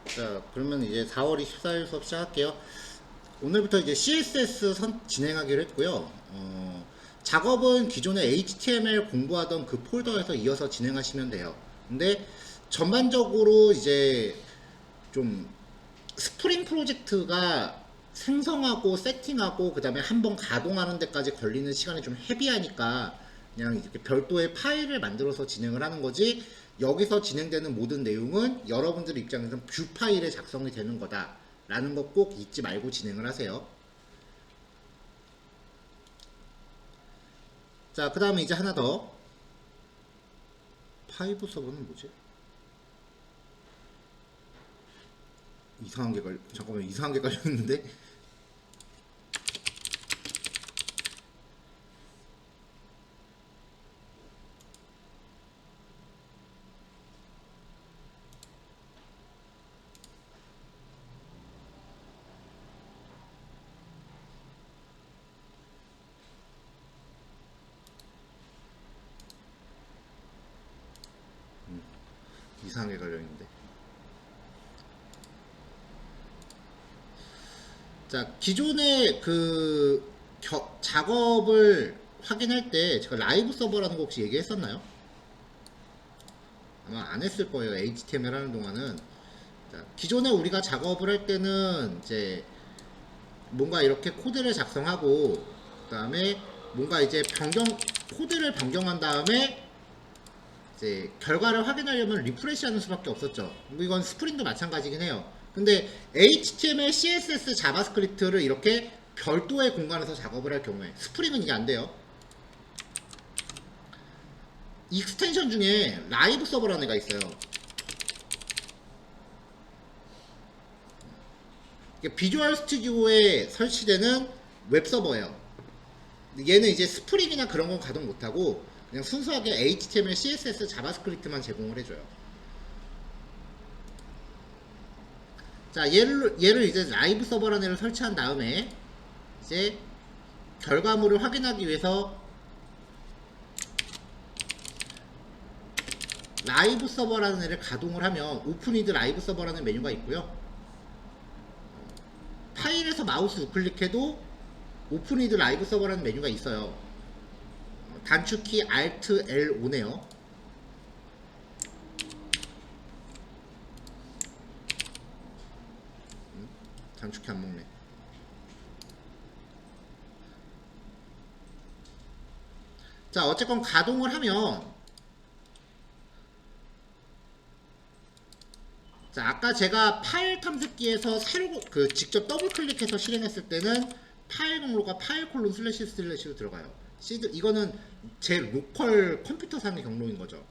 자, 그러면 이제 4월 24일 수업 시작할게요. 오늘부터 이제 CSS 진행하기로 했고요. 작업은 기존에 HTML 공부하던 그 폴더에서 이어서 진행하시면 돼요. 근데 전반적으로 이제 좀 스프링 프로젝트가 생성하고 세팅하고 그 다음에 한번 가동하는 데까지 걸리는 시간이 좀 헤비하니까 그냥 이렇게 별도의 파일을 만들어서 진행을 하는 거지, 여기서 진행되는 모든 내용은 여러분들 입장에서는 뷰 파일에 작성이 되는 거다 라는 거 꼭 잊지 말고 진행을 하세요. 자, 그 다음에 이제 하나 더. 파이브 서버는 뭐지? 잠깐만, 이상한 게 깔려있는데? 이상하게 걸려있는데. 자, 기존의 그 작업을 확인할 때 제가 라이브 서버라는 거 혹시 얘기했었나요? 아마 안 했을 거예요. HTML 하는 동안은. 자, 기존에 우리가 작업을 할 때는 이제 뭔가 이렇게 코드를 작성하고 그 다음에 뭔가 이제 코드를 변경한 다음에 이제 결과를 확인하려면 리프레시 하는 수밖에 없었죠. 뭐 이건 스프링도 마찬가지긴 해요. 근데 HTML, CSS, 자바스크립트를 이렇게 별도의 공간에서 작업을 할 경우에 스프링은 이게 안 돼요. 익스텐션 중에 라이브 서버라는 애가 있어요. 이게 비주얼 스튜디오에 설치되는 웹 서버예요. 얘는 이제 스프링이나 그런 건 가동 못하고 그냥 순수하게 HTML, CSS, 자바스크립트만 제공을 해줘요. 자, 얘를 이제 라이브 서버라는 애를 설치한 다음에 이제 결과물을 확인하기 위해서 라이브 서버라는 애를 가동을 하면 오픈위드 라이브 서버라는 메뉴가 있고요. 파일에서 마우스 우클릭해도 오픈위드 라이브 서버라는 메뉴가 있어요. 단축키 Alt L5네요. 단축키 안 먹네. 자, 어쨌건 가동을 하면, 자, 아까 제가 파일 탐색기에서 새로 직접 더블 클릭해서 실행했을 때는 파일 경로가 파일 콜론 슬래시 슬래시로 들어가요. 이거는 제 로컬 컴퓨터상의 경로인 거죠.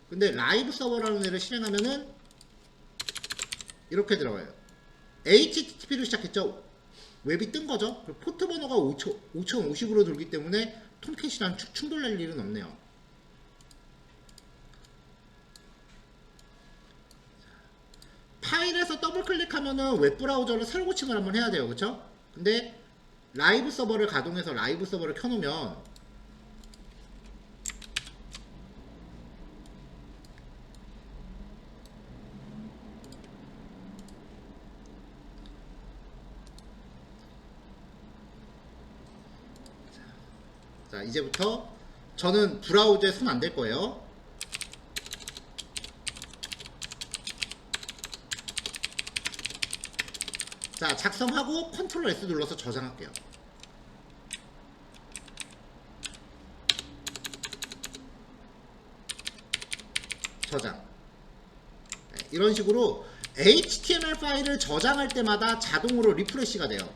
근데 라이브 서버라는 애를 실행하면은 이렇게 들어가요. HTTP로 시작했죠. 웹이 뜬 거죠. 포트 번호가 5050으로 돌기 때문에 톰캣이랑 충돌할 일은 없네요. 파일에서 더블 클릭하면은 웹 브라우저를 새로 고침을 한번 해야 돼요. 그쵸? 근데 라이브 서버를 가동해서 라이브 서버를 켜놓으면 자, 이제부터 저는 브라우저에 손 안 댈 거예요. 자, 작성하고 컨트롤 S 눌러서 저장할게요. 저장. 네, 이런 식으로 HTML 파일을 저장할 때마다 자동으로 리프레시가 돼요.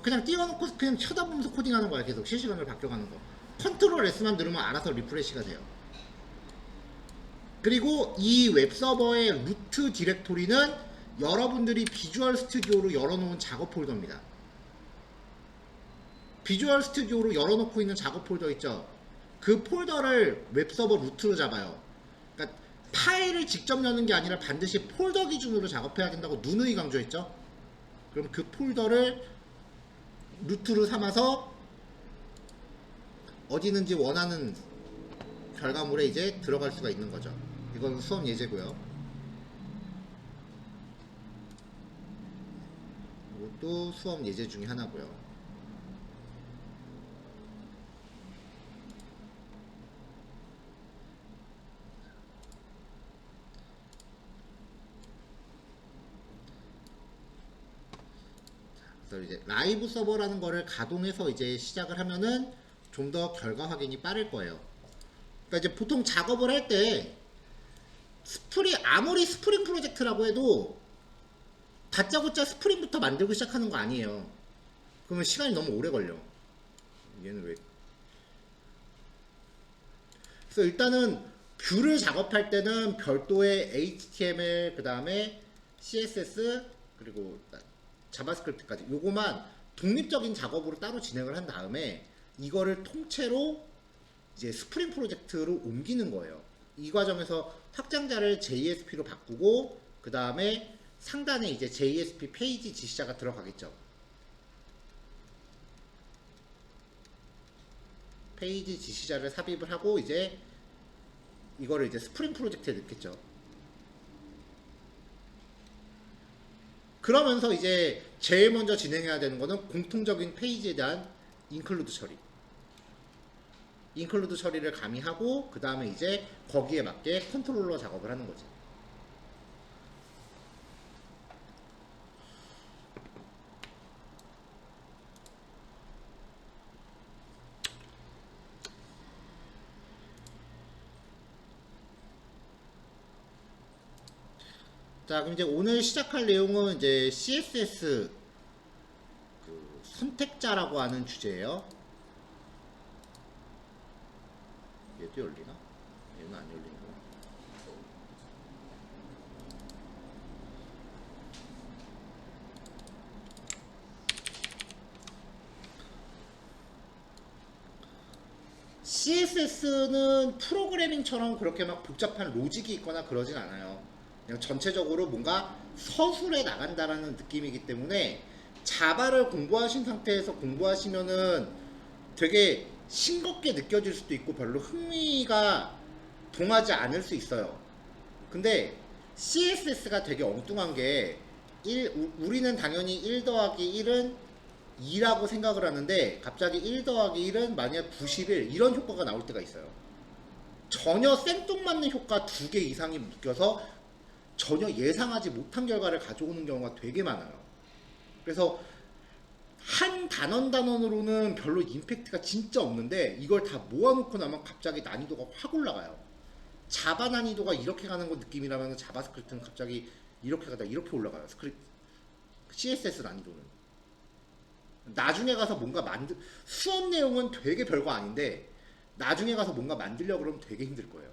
그냥 띄워놓고 그냥 쳐다보면서 코딩하는 거야. 계속 실시간으로 바뀌어가는 거. 컨트롤 S만 누르면 알아서 리프레시가 돼요. 그리고 이 웹서버의 루트 디렉토리는 여러분들이 비주얼 스튜디오로 열어놓은 작업 폴더입니다. 비주얼 스튜디오로 열어놓고 있는 작업 폴더 있죠? 그 폴더를 웹서버 루트로 잡아요. 그러니까 파일을 직접 여는 게 아니라 반드시 폴더 기준으로 작업해야 된다고 누누이 강조했죠? 그럼 그 폴더를 루트로 삼아서 어디든지 원하는 결과물에 이제 들어갈 수가 있는 거죠. 이건 수업 예제고요. 이것도 수업 예제 중에 하나고요. 그래서 이제 라이브 서버라는 거를 가동해서 이제 시작을 하면은 좀 더 결과 확인이 빠를 거예요. 그러니까 이제 보통 작업을 할 때 아무리 스프링 프로젝트라고 해도 다짜고짜 스프링부터 만들고 시작하는 거 아니에요. 그러면 시간이 너무 오래 걸려. 얘는 왜? 그래서 일단은 뷰를 작업할 때는 별도의 HTML, 그 다음에 CSS, 그리고 자바스크립트까지 요거만 독립적인 작업으로 따로 진행을 한 다음에 이거를 통째로 이제 스프링 프로젝트로 옮기는 거예요. 이 과정에서 확장자를 JSP로 바꾸고 그 다음에 상단에 이제 JSP 페이지 지시자가 들어가겠죠. 페이지 지시자를 삽입을 하고 이제 이거를 이제 스프링 프로젝트에 넣겠죠. 그러면서 이제 제일 먼저 진행해야 되는 거는 공통적인 페이지에 대한 인클루드 처리. 인클루드 처리를 가미하고 그 다음에 이제 거기에 맞게 컨트롤러 작업을 하는 거지. 자, 그럼 이제 오늘 시작할 내용은 이제 CSS 그 선택자라고 하는 주제예요. 얘도 열리나? 얘는 안 열리는구나. CSS는 프로그래밍처럼 그렇게 막 복잡한 로직이 있거나 그러진 않아요. 그냥 전체적으로 뭔가 서술해 나간다라는 느낌이기 때문에 자바를 공부하신 상태에서 공부하시면은 되게 싱겁게 느껴질 수도 있고 별로 흥미가 동하지 않을 수 있어요. 근데 CSS가 되게 엉뚱한 게 우리는 당연히 1 더하기 1은 2라고 생각을 하는데 갑자기 1 더하기 1은 만약 91 이런 효과가 나올 때가 있어요. 전혀 생뚱맞는 효과 2개 이상이 묶여서 전혀 예상하지 못한 결과를 가져오는 경우가 되게 많아요. 그래서 한 단원으로는 별로 임팩트가 진짜 없는데 이걸 다 모아놓고 나면 갑자기 난이도가 확 올라가요. 자바 난이도가 이렇게 가는 거 느낌이라면 자바스크립트는 갑자기 이렇게 가다 이렇게 올라가요. CSS 난이도는. 나중에 가서 뭔가 수업 내용은 되게 별거 아닌데 나중에 가서 뭔가 만들려고 그러면 되게 힘들 거예요.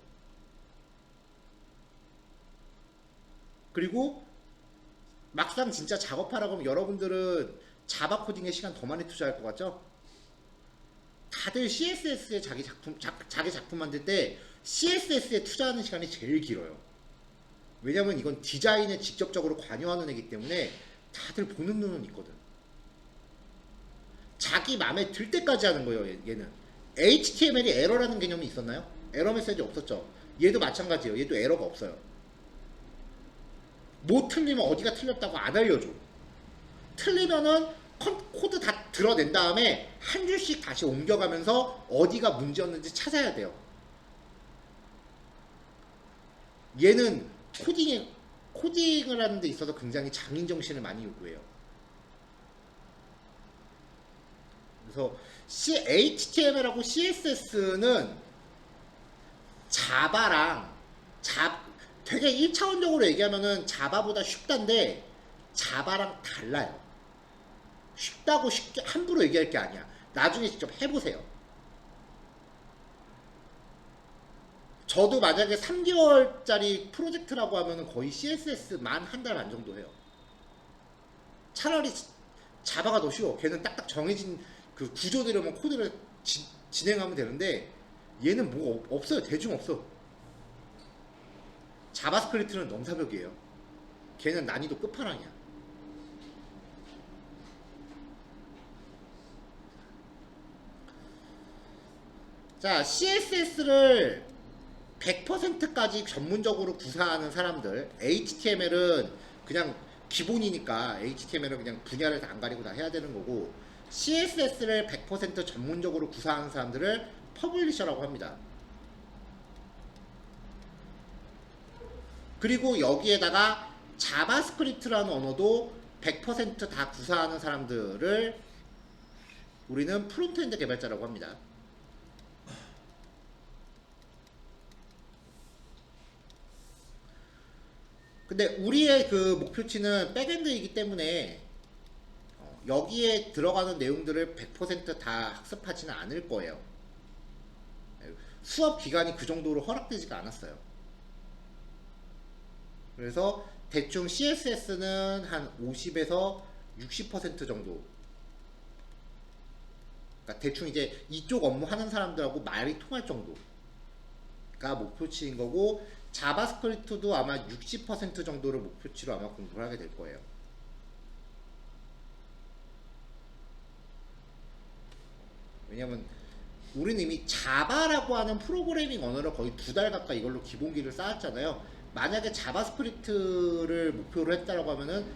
그리고 막상 진짜 작업하라고 하면 여러분들은 자바 코딩에 시간 더 많이 투자할 것 같죠? 다들 CSS에 자기 작품 만들 때 CSS에 투자하는 시간이 제일 길어요. 왜냐면 이건 디자인에 직접적으로 관여하는 애기 때문에 다들 보는 눈은 있거든. 자기 맘에 들 때까지 하는 거예요. 얘는 HTML이 에러라는 개념이 있었나요? 에러 메시지 없었죠. 얘도 마찬가지예요. 얘도 에러가 없어요. 뭐 틀리면 어디가 틀렸다고 안 알려줘. 틀리면은 코드 다 드러낸 다음에 한 줄씩 다시 옮겨가면서 어디가 문제였는지 찾아야 돼요. 얘는 코딩을 하는 데 있어서 굉장히 장인정신을 많이 요구해요. 그래서 HTML하고 CSS는 자바랑 되게 1차원적으로 얘기하면은 자바보다 쉽단데 자바랑 달라요. 쉽다고 쉽게 함부로 얘기할 게 아니야. 나중에 직접 해보세요. 저도 만약에 3개월짜리 프로젝트라고 하면은 거의 CSS만 한 달 반 정도 해요. 차라리 자바가 더 쉬워. 걔는 딱딱 정해진 그 구조대로만 코드를 진행하면 되는데 얘는 뭐가 없어요. 대중 없어. 자바스크립트는 넘사벽이에요. 걔는 난이도 끝판왕이야. 자, CSS를 100%까지 전문적으로 구사하는 사람들, HTML은 그냥 기본이니까 HTML은 그냥 분야를 다 안 가리고 다 해야 되는 거고, CSS를 100% 전문적으로 구사하는 사람들을 퍼블리셔라고 합니다. 그리고 여기에다가 자바스크립트라는 언어도 100%다 구사하는 사람들을 우리는 프론트엔드 개발자라고 합니다. 근데 우리의 그 목표치는 백엔드이기 때문에 여기에 들어가는 내용들을 100%다 학습하지는 않을 거예요. 수업 기간이 그 정도로 허락되지가 않았어요. 그래서 대충 CSS는 한 50에서 60% 정도. 그러니까 대충 이제 이쪽 업무 하는 사람들하고 말이 통할 정도가 목표치인 거고, 자바스크립트도 아마 60% 정도를 목표치로 아마 공부를 하게 될 거예요. 왜냐면 우리는 이미 자바라고 하는 프로그래밍 언어를 거의 2달 가까이 이걸로 기본기를 쌓았잖아요. 만약에 자바스크립트를 목표로 했다라고 하면은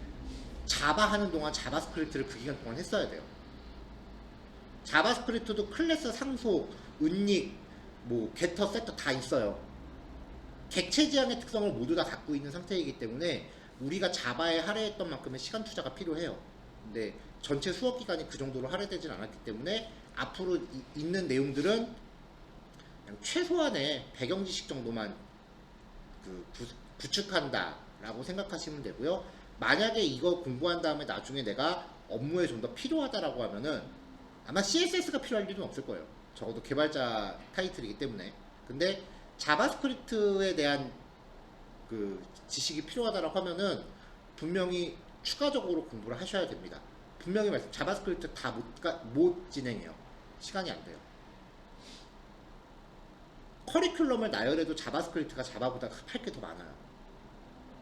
자바 하는 동안 자바스크립트를 그 기간 동안 했어야 돼요. 자바스크립트도 클래스 상속, 은닉, 뭐 게터, 세터 다 있어요. 객체 지향의 특성을 모두 다 갖고 있는 상태이기 때문에 우리가 자바에 할애했던 만큼의 시간 투자가 필요해요. 근데 전체 수업 기간이 그 정도로 할애되진 않았기 때문에 앞으로 있는 내용들은 그냥 최소한의 배경 지식 정도만 구축한다 라고 생각하시면 되고요. 만약에 이거 공부한 다음에 나중에 내가 업무에 좀 더 필요하다라고 하면은 아마 CSS가 필요할 일은 없을 거예요. 적어도 개발자 타이틀이기 때문에. 근데 자바스크립트에 대한 그 지식이 필요하다라고 하면은 분명히 추가적으로 공부를 하셔야 됩니다. 분명히 말씀, 자바스크립트 다 못 진행해요. 시간이 안 돼요. 커리큘럼을 나열해도 자바스크립트가 자바보다 할 게 더 많아요.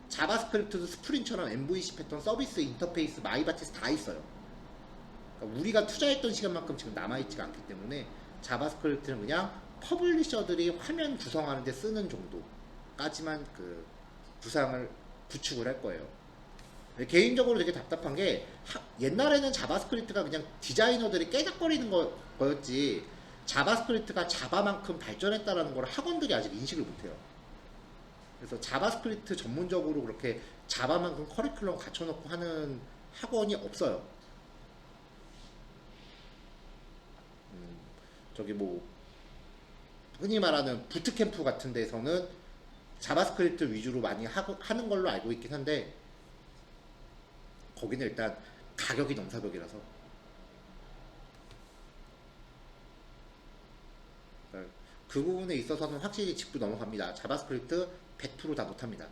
자바스크립트도 스프링처럼 MVC 패턴, 서비스 인터페이스, 마이바티스 다 있어요. 그러니까 우리가 투자했던 시간만큼 지금 남아있지가 않기 때문에 자바스크립트는 그냥 퍼블리셔들이 화면 구성하는 데 쓰는 정도까지만 그 구상을 구축을 할 거예요. 개인적으로 되게 답답한 게 옛날에는 자바스크립트가 그냥 디자이너들이 깨작거리는 거였지, 자바스크립트가 자바만큼 발전했다라는 걸 학원들이 아직 인식을 못해요. 그래서 자바스크립트 전문적으로 그렇게 자바만큼 커리큘럼 갖춰놓고 하는 학원이 없어요. 저기 뭐 흔히 말하는 부트캠프 같은 데서는 자바스크립트 위주로 많이 하는 걸로 알고 있긴 한데, 거기는 일단 가격이 넘사벽이라서 그 부분에 있어서는 확실히 짚고 넘어갑니다. 자바스크립트 100% 다 못합니다.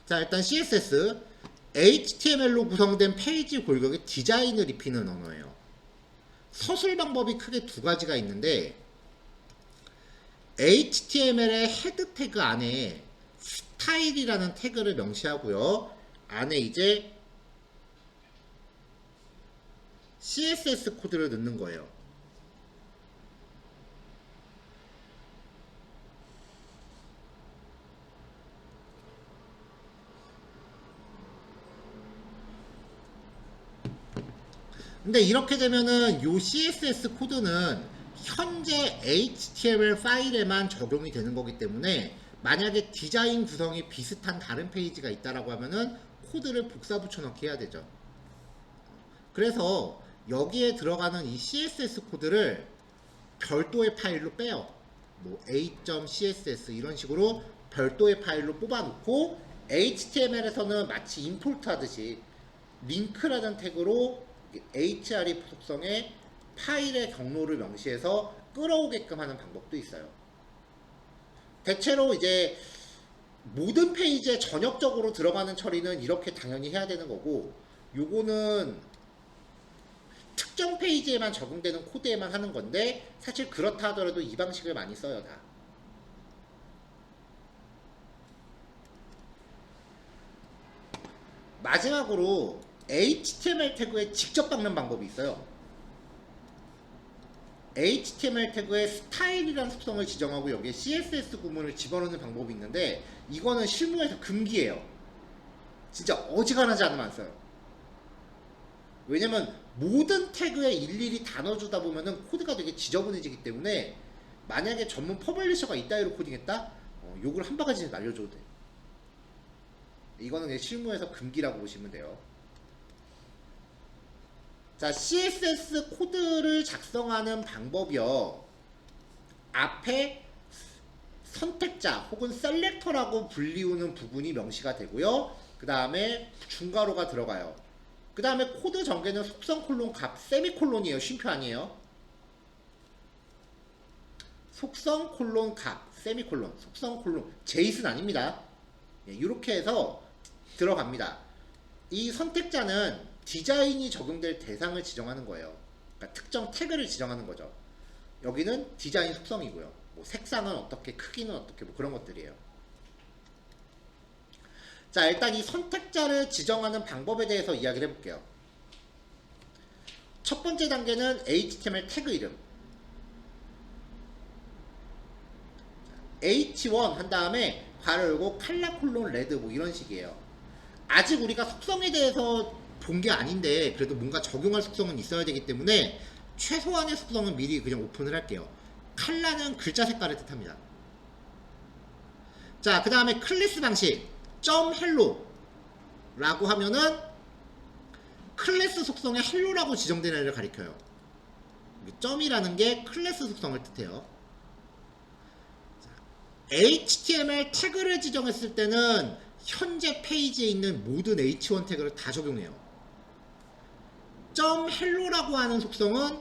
자, 일단 CSS HTML로 구성된 페이지 골격의 디자인을 입히는 언어예요. 서술 방법이 크게 두 가지가 있는데, HTML의 헤드 태그 안에 스타일이라는 태그를 명시하고요. 안에 이제 CSS 코드를 넣는 거예요. 근데 이렇게 되면은 요 CSS 코드는 현재 HTML 파일에만 적용이 되는 거기 때문에 만약에 디자인 구성이 비슷한 다른 페이지가 있다라고 하면은 코드를 복사 붙여넣기 해야 되죠. 그래서 여기에 들어가는 이 CSS 코드를 별도의 파일로 빼요. 뭐 a.css 이런 식으로 별도의 파일로 뽑아놓고, HTML에서는 마치 임포트 하듯이 링크라는 태그로 HRE 속성의 파일의 경로를 명시해서 끌어오게끔 하는 방법도 있어요. 대체로 이제 모든 페이지에 전역적으로 들어가는 처리는 이렇게 당연히 해야 되는 거고, 요거는 특정 페이지에만 적용되는 코드에만 하는 건데, 사실 그렇다 하더라도 이 방식을 많이 써요. 다. 마지막으로 HTML 태그에 직접 박는 방법이 있어요. HTML 태그에 스타일이라는 속성을 지정하고 여기에 CSS 구문을 집어넣는 방법이 있는데 이거는 실무에서 금기예요. 진짜 어지간하지 않으면 안 써요. 왜냐면 모든 태그에 일일이 다 넣어주다 보면은 코드가 되게 지저분해지기 때문에 만약에 전문 퍼블리셔가 이따위로 코딩했다? 욕을 한 바가지 날려줘도 돼. 이거는 그냥 실무에서 금기라고 보시면 돼요. 자, CSS 코드를 작성하는 방법이요. 앞에 선택자 혹은 셀렉터라고 불리우는 부분이 명시가 되고요. 그 다음에 중괄호가 들어가요. 그 다음에 코드 전개는 속성 콜론 값 세미콜론이에요. 쉼표 아니에요. 속성 콜론 값 세미콜론 속성 콜론 제이슨 아닙니다. 이렇게 해서 들어갑니다. 이 선택자는 디자인이 적용될 대상을 지정하는 거예요. 그러니까 특정 태그를 지정하는 거죠. 여기는 디자인 속성이고요. 뭐 색상은 어떻게, 크기는 어떻게, 뭐 그런 것들이에요. 자, 일단 이 선택자를 지정하는 방법에 대해서 이야기를 해볼게요. 첫 번째 단계는 HTML 태그 이름. H1 한 다음에 괄호 열고 칼라 콜론 레드 뭐 이런 식이에요. 아직 우리가 속성에 대해서 본 게 아닌데 그래도 뭔가 적용할 속성은 있어야 되기 때문에 최소한의 속성은 미리 그냥 오픈을 할게요. 칼라는 글자 색깔을 뜻합니다. 자, 그 다음에 클래스 방식 .hello 라고 하면은 클래스 속성의 hello라고 지정된 애를 가리켜요. 점이라는 게 클래스 속성을 뜻해요. HTML 태그를 지정했을 때는 현재 페이지에 있는 모든 H1 태그를 다 적용해요. .hello라고 하는 속성은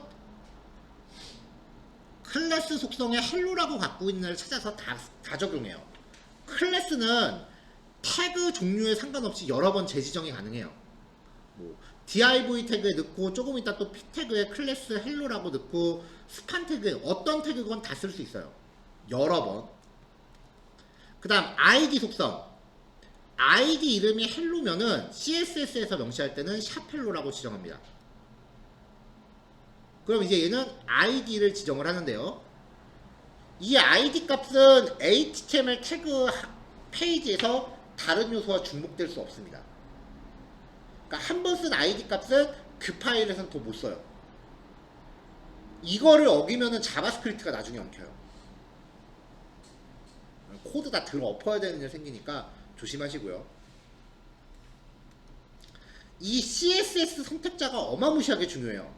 클래스 속성의 hello라고 갖고 있는 애를 찾아서 다 적용해요. 클래스는 태그 종류에 상관없이 여러 번 재지정이 가능해요. 뭐 div 태그에 넣고 조금 이따 또 p 태그에 클래스 hello라고 넣고 스판 태그에 어떤 태그건 다 쓸 수 있어요. 여러 번. 그 다음 id 속성. id 이름이 hello면은 CSS에서 명시할 때는 샵hello라고 지정합니다. 그럼 이제 얘는 id를 지정을 하는데요. 이 id 값은 HTML 태그 페이지에서 다른 요소와 중복될 수 없습니다. 그러니까 한 번 쓴 id 값은 그 파일에서는 더 못 써요. 이거를 어기면은 자바스크립트가 나중에 엉켜요. 코드 다 들어 엎어야 되는 일 생기니까 조심하시고요. 이 CSS 선택자가 어마무시하게 중요해요.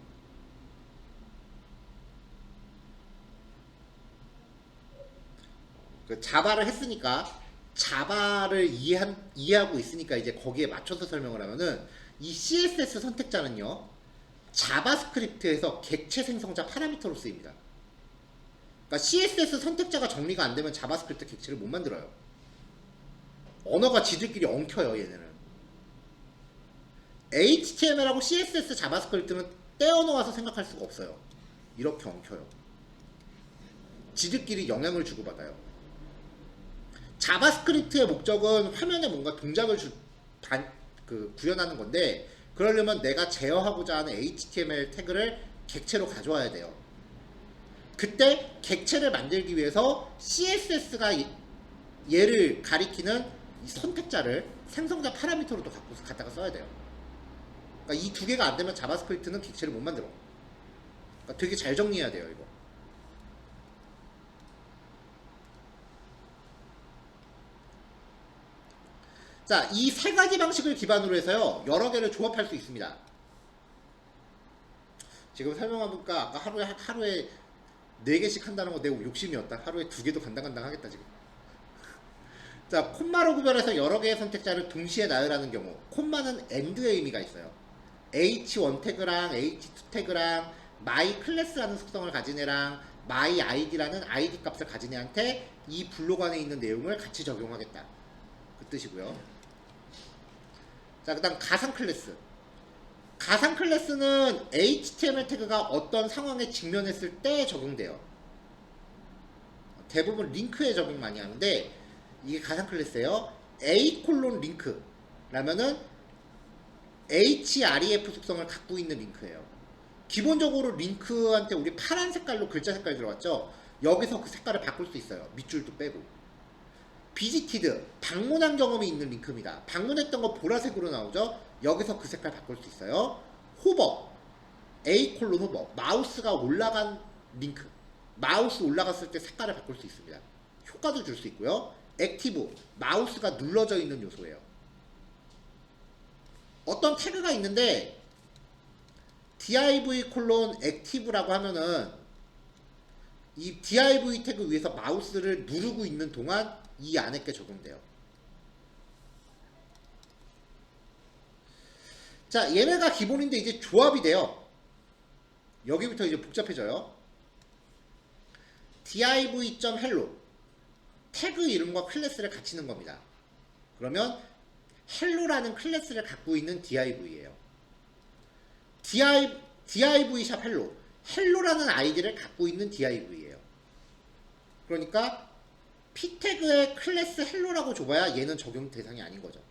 그 자바를 했으니까 자바를 이해하고 있으니까 이제 거기에 맞춰서 설명을 하면은 이 CSS 선택자는요 자바스크립트에서 객체 생성자 파라미터로 쓰입니다. 그러니까 CSS 선택자가 정리가 안 되면 자바스크립트 객체를 못 만들어요. 언어가 지들끼리 엉켜요 얘네는. HTML하고 CSS 자바스크립트는 떼어놓아서 생각할 수가 없어요. 이렇게 엉켜요. 지들끼리 영향을 주고받아요. 자바스크립트의 목적은 화면에 뭔가 동작을 구현하는 건데 그러려면 내가 제어하고자 하는 HTML 태그를 객체로 가져와야 돼요. 그때 객체를 만들기 위해서 CSS가 얘를 가리키는 이 선택자를 생성자 파라미터로 또 갖다가 써야 돼요. 그러니까 이 두 개가 안 되면 자바스크립트는 객체를 못 만들어. 그러니까 되게 잘 정리해야 돼요 이거. 자, 이 세 가지 방식을 기반으로 해서요 여러 개를 조합할 수 있습니다. 지금 설명해볼까? 아까 하루에 4개씩 한다는 거 내 욕심이었다. 하루에 2개도 간당간당 하겠다 지금. 자, 콤마로 구별해서 여러 개의 선택자를 동시에 나열하는 경우 콤마는 AND의 의미가 있어요. H1 태그랑 H2 태그랑 my class라는 속성을 가진 애랑 my id라는 id 값을 가진 애한테 이 블록 안에 있는 내용을 같이 적용하겠다. 그 뜻이고요. 자, 그 다음 가상 클래스. 가상 클래스는 HTML 태그가 어떤 상황에 직면했을 때 적용돼요. 대부분 링크에 적용 많이 하는데 이게 가상 클래스예요. A 콜론 링크 라면은 href 속성을 갖고 있는 링크예요. 기본적으로 링크한테 우리 파란 색깔로 글자 색깔 들어갔죠. 여기서 그 색깔을 바꿀 수 있어요. 밑줄도 빼고. 비지티드, 방문한 경험이 있는 링크입니다. 방문했던 거 보라색으로 나오죠. 여기서 그 색깔 바꿀 수 있어요. 호버, A 콜론 호버, 마우스가 올라간 링크, 마우스 올라갔을 때 색깔을 바꿀 수 있습니다. 효과도 줄 수 있고요. 액티브, 마우스가 눌러져 있는 요소예요. 어떤 태그가 있는데 div 콜론 액티브라고 하면은 이 div 태그 위에서 마우스를 누르고 있는 동안 이 안에 게 적용돼요. 자, 얘네가 기본인데 이제 조합이 돼요. 여기부터 이제 복잡해져요. div.hello 태그 이름과 클래스를 같이 넣은 겁니다. 그러면 hello라는 클래스를 갖고 있는 div예요. div.hello hello라는 아이디를 갖고 있는 div예요. 그러니까 p 태그의 클래스 hello라고 줘봐야 얘는 적용 대상이 아닌 거죠.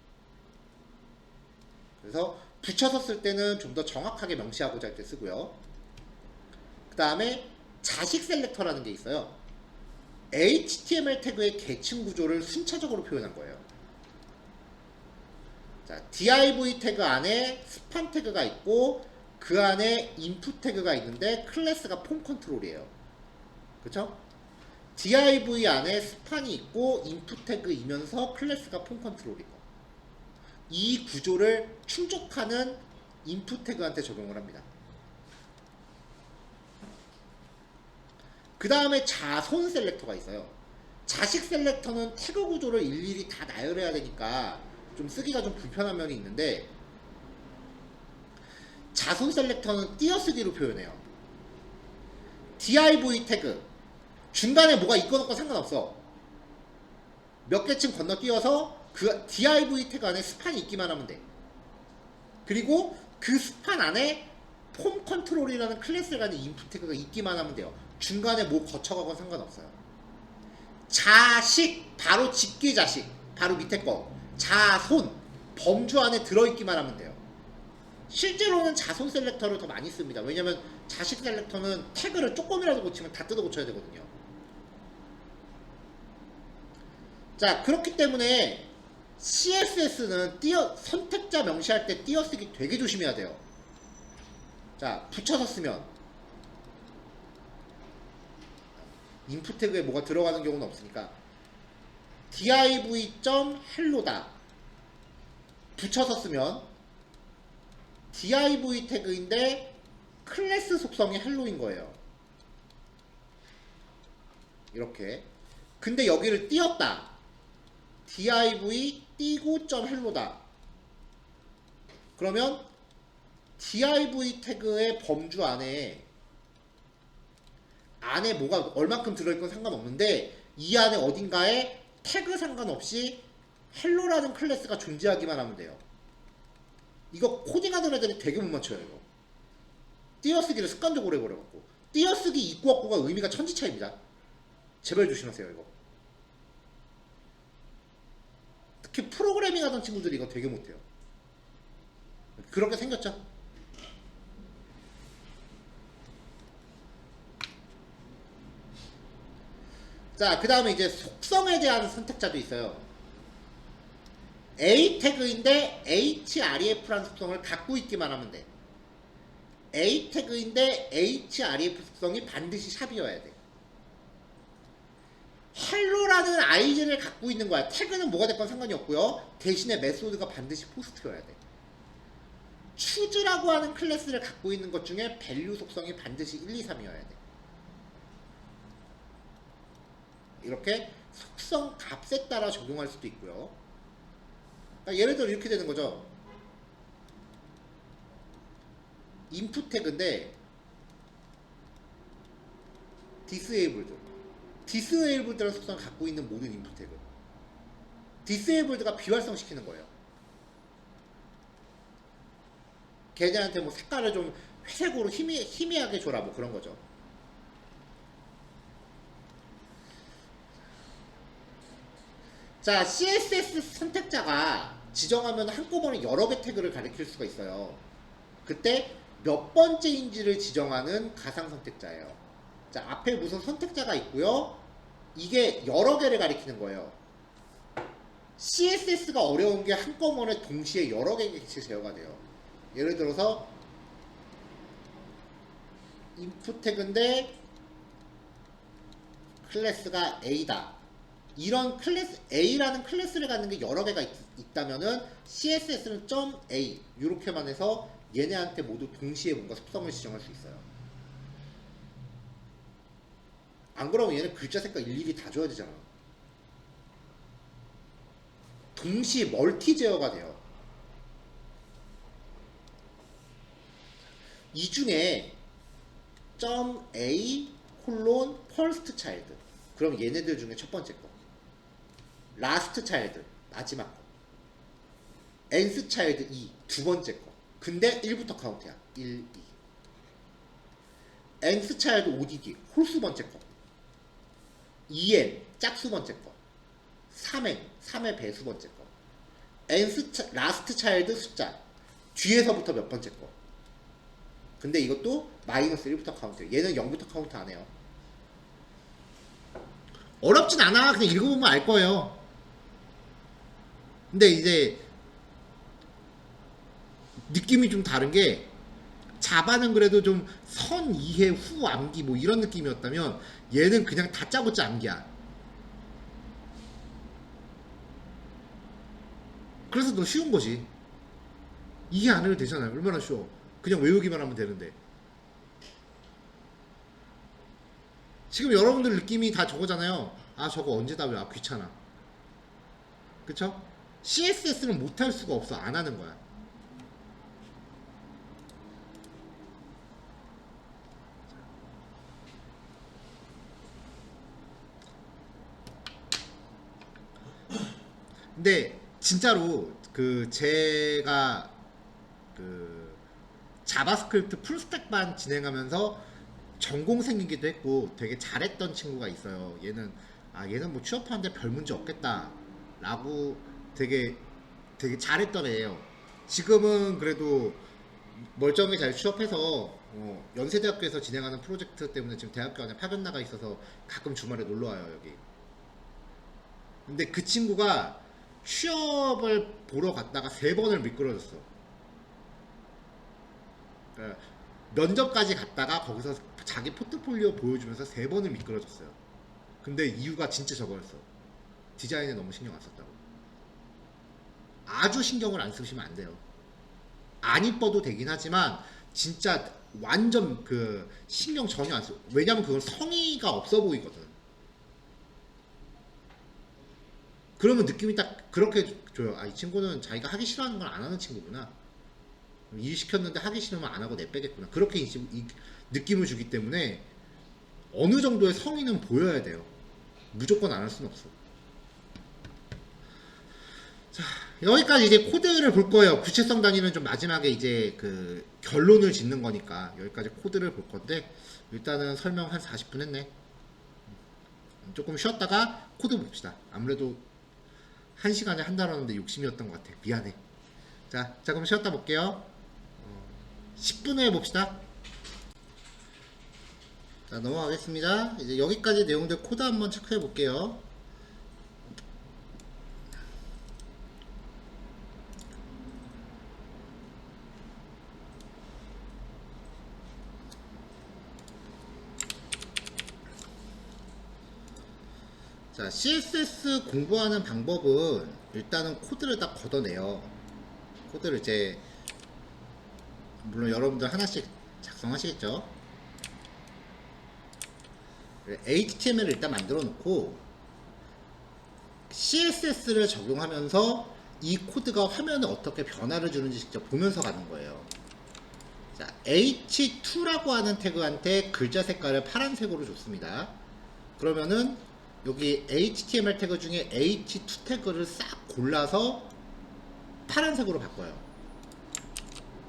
그래서 붙여서 쓸 때는 좀 더 정확하게 명시하고자 할 때 쓰고요. 그 다음에 자식 셀렉터라는 게 있어요. HTML 태그의 계층 구조를 순차적으로 표현한 거예요. 자, div 태그 안에 스판 태그가 있고 그 안에 input 태그가 있는데 클래스가 폼 컨트롤이에요. 그쵸? div 안에 스판이 있고 input 태그이면서 클래스가 폼 컨트롤이고 이 구조를 충족하는 input 태그한테 적용을 합니다. 그 다음에 자손 셀렉터가 있어요. 자식 셀렉터는 태그 구조를 일일이 다 나열해야 되니까 좀 쓰기가 좀 불편한 면이 있는데 자손 셀렉터는 띄어쓰기로 표현해요. div 태그 중간에 뭐가 있건 없건 상관없어. 몇 개층 건너뛰어서 그 div 태그 안에 스판이 있기만 하면 돼. 그리고 그 스판 안에 폼 컨트롤이라는 클래스가 있는 인풋 태그가 있기만 하면 돼요. 중간에 뭐 거쳐가건 상관없어요. 자식, 바로 직계 자식, 바로 밑에 거. 자손, 범주 안에 들어있기만 하면 돼요. 실제로는 자손 셀렉터를 더 많이 씁니다. 왜냐면 자식 셀렉터는 태그를 조금이라도 고치면 다 뜯어 고쳐야 되거든요. 자, 그렇기 때문에 CSS는 선택자 명시할 때 띄어쓰기 되게 조심해야 돼요. 자, 붙여서 쓰면 인풋 태그에 뭐가 들어가는 경우는 없으니까 div.hello다 붙여서 쓰면 div 태그인데 클래스 속성이 hello인 거예요. 이렇게. 근데 여기를 띄었다. div 띄고 .hello다. 그러면 div 태그의 범주 안에 뭐가 얼만큼 들어있건 상관없는데 이 안에 어딘가에 태그 상관없이 헬로라는 클래스가 존재하기만 하면 돼요. 이거 코딩하는 애들이 되게 못 맞춰요. 이거 띄어쓰기를 습관적으로 해버려갖고 띄어쓰기 있고 없고가 의미가 천지차이입니다. 제발 조심하세요. 이거 특히 프로그래밍 하던 친구들이 이거 되게 못해요. 그렇게 생겼죠? 자, 그 다음에 이제 속성에 대한 선택자도 있어요. A 태그인데 href라는 속성을 갖고 있기만 하면 돼. A 태그인데 href 속성이 반드시 샵이어야 돼. hello라는 id를 갖고 있는 거야. 태그는 뭐가 됐건 상관이 없고요. 대신에 메소드가 반드시 포스트여야 돼. choose라고 하는 클래스를 갖고 있는 것 중에 value 속성이 반드시 1, 2, 3이어야 돼. 이렇게 속성 값에 따라 적용할 수도 있고요. 그러니까 예를 들어 이렇게 되는 거죠. input 태그인데 disabled라는 속성을 갖고 있는 모든 input 태그. disabled가 비활성시키는 거예요. 걔네한테 뭐 색깔을 좀 회색으로 희미하게 줘라 뭐 그런 거죠. 자, CSS 선택자가 지정하면 한꺼번에 여러 개 태그를 가리킬 수가 있어요. 그때 몇 번째인지를 지정하는 가상 선택자예요. 자, 앞에 무슨 선택자가 있고요. 이게 여러 개를 가리키는 거예요. CSS가 어려운 게 한꺼번에 동시에 여러 개의 객체 제어가 돼요. 예를 들어서 input 태그인데 클래스가 A다. 이런 클래스 A라는 클래스를 갖는 게 여러 개가 있다면은 CSS는 .A 이렇게만 해서 얘네한테 모두 동시에 뭔가 속성을 지정할 수 있어요. 안 그러면 얘는 글자 색깔 일일이 다 줘야 되잖아. 동시에 멀티 제어가 돼요. 이 중에 .A first child. 그럼 얘네들 중에 첫 번째 거. last child 마지막 거. nth child 2 두 번째 거. 근데 1부터 카운트야. 1, 2. nth child ODD 홀수 번째 거. 2n 짝수 번째 거. 3n 3의 배수 번째 거. nth last child 숫자 뒤에서부터 몇 번째 거. 근데 이것도 마이너스 1부터 카운트해요. 얘는 0부터 카운트 안 해요. 어렵진 않아. 그냥 읽어보면 알 거예요. 근데 이제 느낌이 좀 다른 게 자바는 그래도 좀 선 이해 후 암기 뭐 이런 느낌이었다면 얘는 그냥 다짜고짜 암기야. 그래서 더 쉬운 거지. 이해 안 해도 되잖아요. 얼마나 쉬워. 그냥 외우기만 하면 되는데. 지금 여러분들 느낌이 다 저거잖아요. 아 저거 언제 다 외워. 아, 귀찮아. 그쵸? CSS는 못할 수가 없어. 안 하는 거야. 근데 진짜로 그 제가 그 자바스크립트 풀스택반 진행하면서 전공생이기도 했고 되게 잘했던 친구가 있어요. 얘는 뭐 취업하는데 별 문제 없겠다 라고 되게 잘했던 애예요. 지금은 그래도 멀쩡하게 잘 취업해서 연세대학교에서 진행하는 프로젝트 때문에 지금 대학교 안에 파견 나가 있어서 가끔 주말에 놀러 와요 여기. 근데 그 친구가 취업을 보러 갔다가 3번을 미끄러졌어. 그러니까 면접까지 갔다가 거기서 자기 포트폴리오 보여주면서 3번을 미끄러졌어요. 근데 이유가 진짜 저거였어. 디자인에 너무 신경 안 썼다고. 아주 신경을 안 쓰시면 안 돼요. 안 이뻐도 되긴 하지만 진짜 완전 그 신경 전혀 안 써. 왜냐면 그건 성의가 없어 보이거든. 그러면 느낌이 딱 그렇게 줘요. 아, 이 친구는 자기가 하기 싫어하는 걸 안 하는 친구구나. 일 시켰는데 하기 싫으면 안 하고 내빼겠구나. 그렇게 이 느낌을 주기 때문에 어느 정도의 성의는 보여야 돼요. 무조건 안 할 수는 없어. 자, 여기까지 이제 코드를 볼 거예요. 구체성 단위는 좀 마지막에 이제 그 결론을 짓는 거니까 여기까지 코드를 볼 건데 일단은 설명 한 40분 했네. 조금 쉬었다가 코드 봅시다. 아무래도 1시간에 한다라는데 욕심이었던 것 같아. 미안해. 자 그럼 쉬었다 볼게요. 10분 후에 봅시다. 자 넘어가겠습니다. 이제 여기까지 내용들 코드 한번 체크해 볼게요. 자, CSS 공부하는 방법은 일단은 코드를 딱 걷어내요. 코드를 이제 물론 여러분들 하나씩 작성하시겠죠. HTML을 일단 만들어 놓고 CSS를 적용하면서 이 코드가 화면에 어떻게 변화를 주는지 직접 보면서 가는 거예요. 자, H2라고 하는 태그한테 글자 색깔을 파란색으로 줬습니다. 그러면은 여기 HTML 태그 중에 H2 태그를 싹 골라서 파란색으로 바꿔요.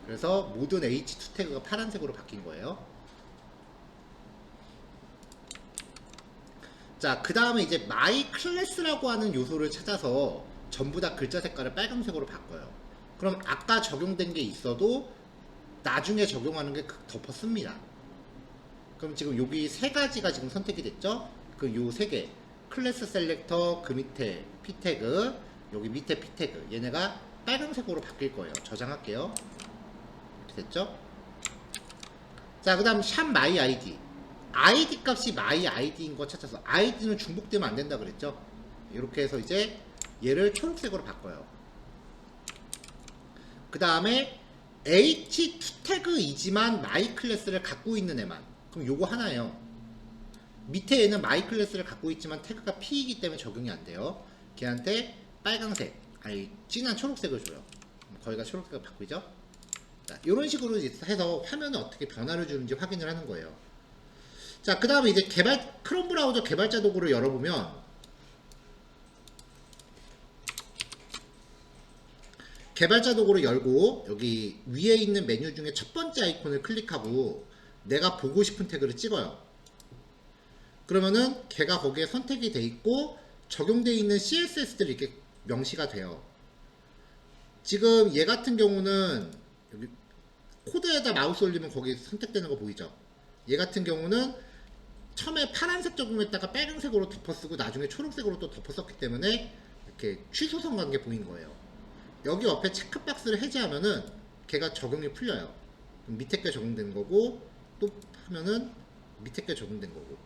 그래서 모든 H2 태그가 파란색으로 바뀐 거예요. 자, 그 다음에 이제 my class라고 하는 요소를 찾아서 전부 다 글자 색깔을 빨간색으로 바꿔요. 그럼 아까 적용된 게 있어도 나중에 적용하는 게 덮었습니다. 그럼 지금 여기 세 가지가 지금 선택이 됐죠? 그 요 세 개. 클래스 셀렉터, 그 밑에 P 태그, 여기 밑에 P 태그. 얘네가 빨간색으로 바뀔 거예요. 저장할게요. 이렇게 됐죠? 자, 그 다음 샵 마이 아이디. 아이디 값이 마이 아이디인 거 찾아서 아이디는 중복되면 안 된다 그랬죠? 이렇게 해서 이제 얘를 초록색으로 바꿔요. 그 다음에 H2 태그이지만 마이 클래스를 갖고 있는 애만. 그럼 요거 하나예요. 밑에 얘는 마이 클래스를 갖고 있지만 태그가 P이기 때문에 적용이 안 돼요. 걔한테 빨강색, 아니 진한 초록색을 줘요. 거기가 초록색을 바꾸죠. 자, 이런 식으로 해서 화면에 어떻게 변화를 주는지 확인을 하는 거예요. 자, 그 다음에 이제 크롬 브라우저 개발자 도구를 열어보면 개발자 도구를 열고 여기 위에 있는 메뉴 중에 첫 번째 아이콘을 클릭하고 내가 보고 싶은 태그를 찍어요. 그러면은 걔가 거기에 선택이 돼 있고 적용되어 있는 CSS들이 이렇게 명시가 돼요. 지금 얘 같은 경우는 여기 코드에다 마우스 올리면 거기 선택되는 거 보이죠? 얘 같은 경우는 처음에 파란색 적용했다가 빨간색으로 덮어쓰고 나중에 초록색으로 또 덮어썼기 때문에 이렇게 취소선 관계 보이는 거예요. 여기 옆에 체크박스를 해제하면은 걔가 적용이 풀려요. 그럼 밑에 게 적용되는 거고 또 하면은 밑에 게 적용된 거고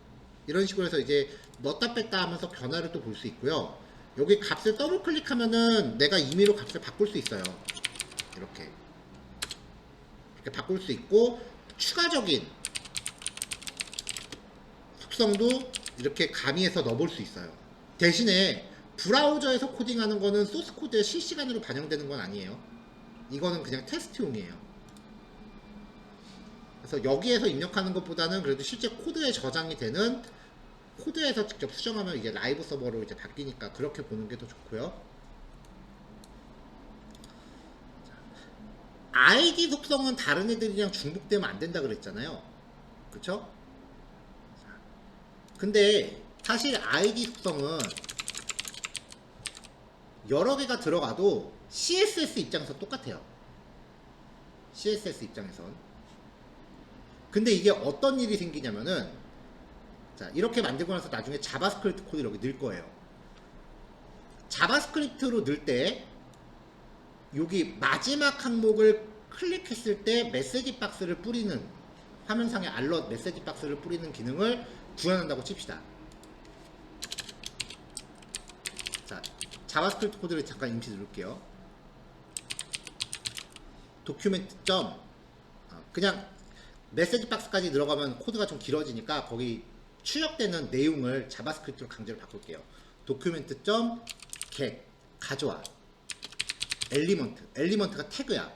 이런 식으로 해서 이제 넣었다 뺐다 하면서 변화를 또 볼 수 있고요. 여기 값을 더블 클릭하면은 내가 임의로 값을 바꿀 수 있어요. 이렇게 바꿀 수 있고 추가적인 속성도 이렇게 가미해서 넣어볼 수 있어요. 대신에 브라우저에서 코딩하는 거는 소스 코드에 실시간으로 반영되는 건 아니에요. 이거는 그냥 테스트용이에요. 그래서 여기에서 입력하는 것보다는 그래도 실제 코드에 저장이 되는 코드에서 직접 수정하면 이제 라이브 서버로 이제 바뀌니까 그렇게 보는 게 더 좋고요. 아이디 속성은 다른 애들이랑 중복되면 안 된다 그랬잖아요. 그쵸? 근데 사실 아이디 속성은 여러 개가 들어가도 CSS 입장에서 똑같아요. CSS 입장에선. 근데 이게 어떤 일이 생기냐면은 자, 이렇게 만들고 나서 나중에 자바스크립트 코드를 여기 넣을 거예요. 자바스크립트로 넣을 때 여기 마지막 항목을 클릭했을 때 메시지 박스를 뿌리는 화면상에 알럿 메시지 박스를 뿌리는 기능을 구현한다고 칩시다. 자, 자바스크립트 코드를 잠깐 임시 누를게요. 도큐멘트 점 그냥 메시지 박스까지 들어가면 코드가 좀 길어지니까 거기 출력되는 내용을 자바스크립트로 강제로 바꿀게요. 도큐멘트 점 get 가져와 엘리먼트가 태그야.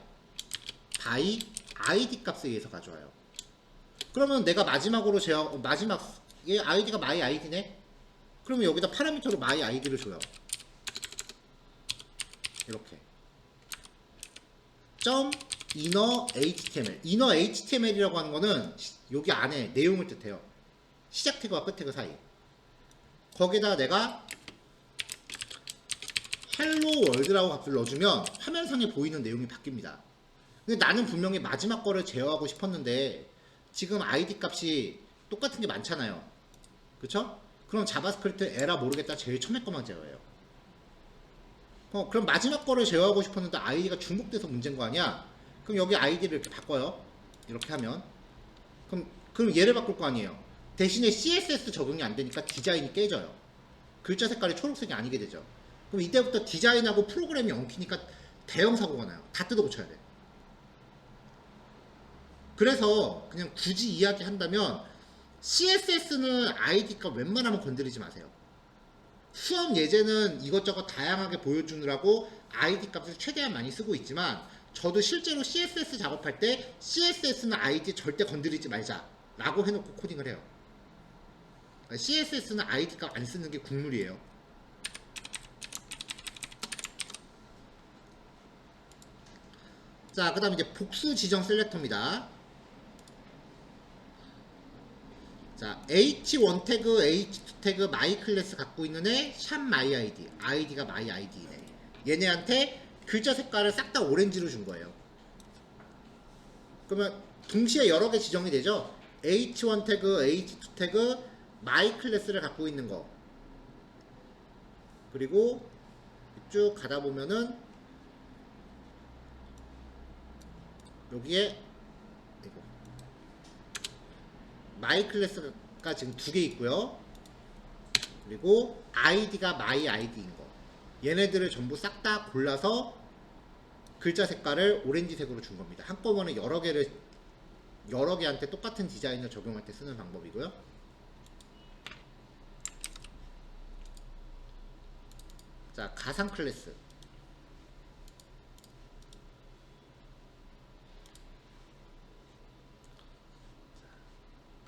by id 값에 의해서 가져와요. 그러면 내가 마지막으로 얘 id가 my id네. 그러면 여기다 파라미터로 my id를 줘요. 이렇게 점 inner html inner html이라고 하는 거는 여기 안에 내용을 뜻해요. 시작 태그와 끝 태그 사이. 거기다 내가 hello world라고 값을 넣어주면 화면상에 보이는 내용이 바뀝니다. 근데 나는 분명히 마지막 거를 제어하고 싶었는데 지금 id 값이 똑같은 게 많잖아요. 그쵸? 그럼 자바스크립트 에라 모르겠다 제일 처음에 것만 제어해요. 그럼 마지막 거를 제어하고 싶었는데 id가 중복돼서 문제인 거 아니야? 그럼 여기 id를 이렇게 바꿔요. 이렇게 하면 그럼 얘를 바꿀 거 아니에요. 대신에 CSS 적용이 안 되니까 디자인이 깨져요. 글자 색깔이 초록색이 아니게 되죠. 그럼 이때부터 디자인하고 프로그램이 엉키니까 대형 사고가 나요. 다 뜯어 고쳐야 돼. 그래서 그냥 굳이 이야기한다면 CSS는 id가 웬만하면 건드리지 마세요. 수업 예제는 이것저것 다양하게 보여주느라고 id 값을 최대한 많이 쓰고 있지만 저도 실제로 CSS 작업할 때 CSS는 id 절대 건드리지 말자 라고 해놓고 코딩을 해요. CSS는 id 값 안 쓰는 게 국룰이에요. 자, 그 다음에 이제 복수 지정 셀렉터입니다. 자, H1 태그, H2 태그, 마이 클래스 갖고 있는 애, 샵 마이 아이디. 아이디가 마이 아이디네. 얘네한테 글자 색깔을 싹 다 오렌지로 준 거예요. 그러면 동시에 여러 개 지정이 되죠. H1 태그, H2 태그, my 클래스를 갖고 있는 거. 그리고 쭉 가다 보면은 여기에 이거 my 클래스가 지금 2개 있고요. 그리고 id가 my id인 거. 얘네들을 전부 싹 다 골라서 글자 색깔을 오렌지색으로 준 겁니다. 한꺼번에 여러 개한테 똑같은 디자인을 적용할 때 쓰는 방법이고요. 자, 가상 클래스.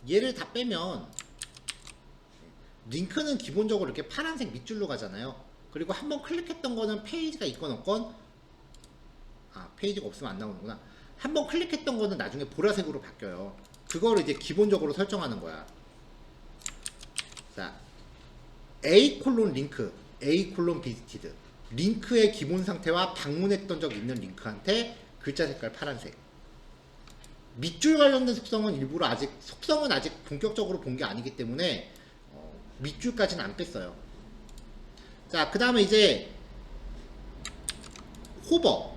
얘를 다 빼면 링크는 기본적으로 이렇게 파란색 밑줄로 가잖아요. 그리고 한번 클릭했던 거는 페이지가 있건 없건, 페이지가 없으면 안 나오는구나. 한번 클릭했던 거는 나중에 보라색으로 바뀌어요. 그거를 이제 기본적으로 설정하는 거야. 자, A 콜론 링크, A 콜론 비지티드. 링크의 기본 상태와 방문했던 적 있는 링크한테 글자 색깔 파란색. 밑줄 관련된 속성은 아직 본격적으로 본 게 아니기 때문에 밑줄까지는 안 뺐어요. 자, 그 다음에 이제 호버,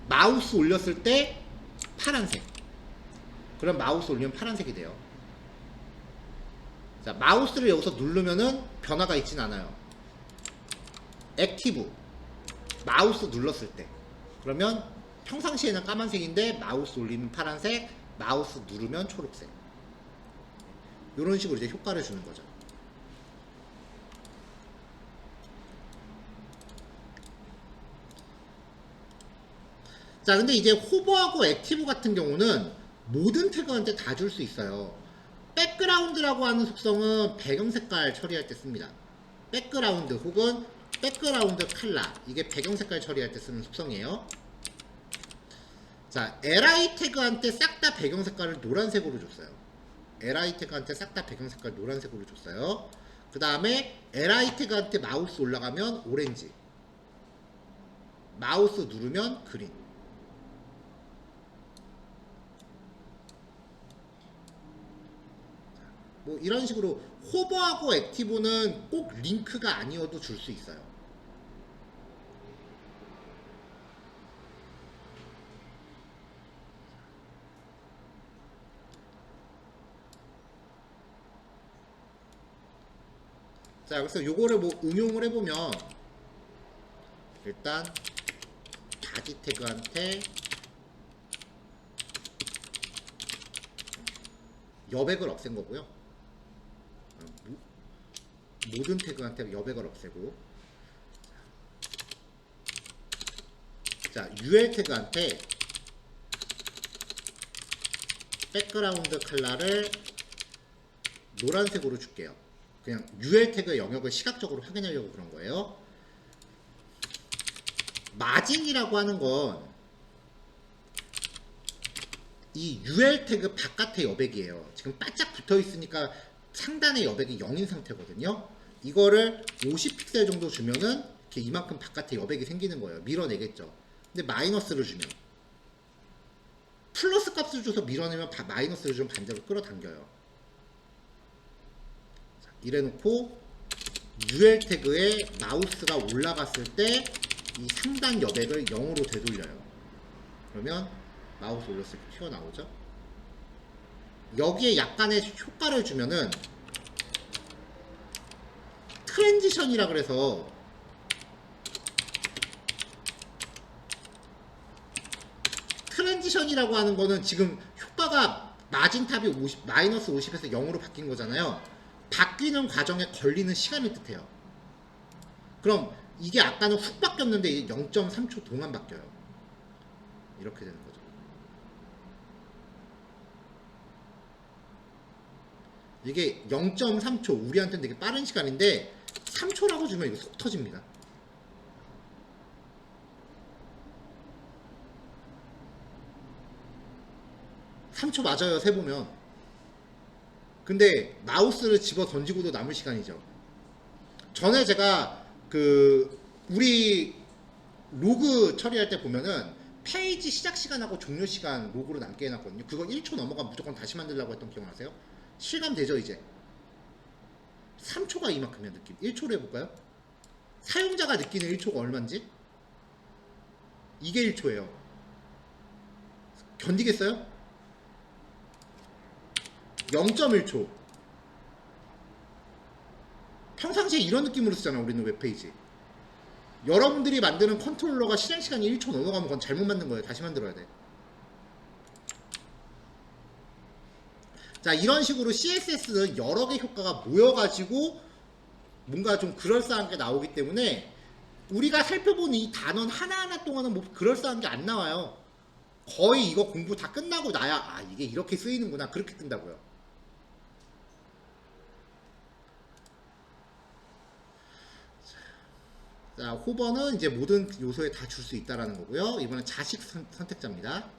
마우스 올렸을 때 파란색. 그럼 마우스 올리면 파란색이 돼요. 자, 마우스를 여기서 누르면은 변화가 있진 않아요. 액티브, 마우스 눌렀을 때. 그러면 평상시에는 까만색인데 마우스 올리면 파란색, 마우스 누르면 초록색. 이런 식으로 이제 효과를 주는 거죠. 자, 근데 이제 호버하고 액티브 같은 경우는 모든 태그한테 다 줄 수 있어요. 백그라운드라고 하는 속성은 배경 색깔 처리할 때 씁니다. 백그라운드 혹은 백그라운드 컬러, 이게 배경 색깔 처리할 때 쓰는 속성이에요. 자, li 태그한테 싹 다 배경 색깔을 노란색으로 줬어요. li 태그한테 싹 다 배경 색깔 노란색으로 줬어요. 그 다음에 li 태그한테 마우스 올라가면 오렌지, 마우스 누르면 그린. 뭐 이런 식으로 호버하고 액티브는 꼭 링크가 아니어도 줄 수 있어요. 자, 그래서 요거를 뭐 응용을 해보면 일단 바디 태그한테 여백을 없앤 거고요. 모든 태그한테 여백을 없애고, 자, UL 태그한테 백그라운드 컬러를 노란색으로 줄게요. 그냥 UL 태그의 영역을 시각적으로 확인하려고 그런 거예요. 마진이라고 하는 건 이 UL 태그 바깥의 여백이에요. 지금 바짝 붙어 있으니까 상단의 여백이 0인 상태거든요. 이거를 50픽셀 정도 주면은 이렇게 이만큼 바깥에 여백이 생기는 거예요. 밀어내겠죠. 근데 마이너스를 주면, 플러스 값을 줘서 밀어내면 마이너스를 주면 반대로 끌어당겨요. 자, 이래놓고 UL 태그에 마우스가 올라갔을 때 이 상단 여백을 0으로 되돌려요. 그러면 마우스 올렸을 때 튀어나오죠. 여기에 약간의 효과를 주면은 트랜지션이라 그래서, 트랜지션이라고 하는 거는 지금 효과가 마진탑이 50, 마이너스 50에서 0으로 바뀐 거잖아요. 바뀌는 과정에 걸리는 시간을 뜻해요. 그럼 이게 아까는 훅 바뀌었는데 이게 0.3초 동안 바뀌어요. 이렇게 되는 거죠. 이게 0.3초, 우리한테는 되게 빠른 시간인데 3초라고 주면 이거 속 터집니다. (3초) 맞아요, 세보면. 근데 마우스를 집어 던지고도 남을 시간이죠. 전에 제가 우리 로그 처리할 때 보면은 페이지 시작 시간하고 종료 시간 로그로 남게 해놨거든요. 그거 1초 넘어가면 무조건 다시 만들라고 했던 기억나세요? 실감되죠 이제? 3초가 이만큼이야 느낌. 1초로 해볼까요? 사용자가 느끼는 1초가 얼만지? 이게 1초예요. 견디겠어요? 0.1초. 평상시에 이런 느낌으로 쓰잖아 우리는 웹페이지. 여러분들이 만드는 컨트롤러가 실행시간이 1초 넘어가면 그건 잘못 만든 거예요. 다시 만들어야 돼. 자, 이런 식으로 CSS는 여러 개 효과가 모여가지고 뭔가 좀 그럴싸한 게 나오기 때문에 우리가 살펴본 이 단원 하나하나 동안은 뭐 그럴싸한 게 안 나와요. 거의 이거 공부 다 끝나고 나야 아 이게 이렇게 쓰이는구나 그렇게 뜬다고요. 자, 호버는 이제 모든 요소에 다 줄 수 있다라는 거고요. 이번엔 자식 선택자입니다.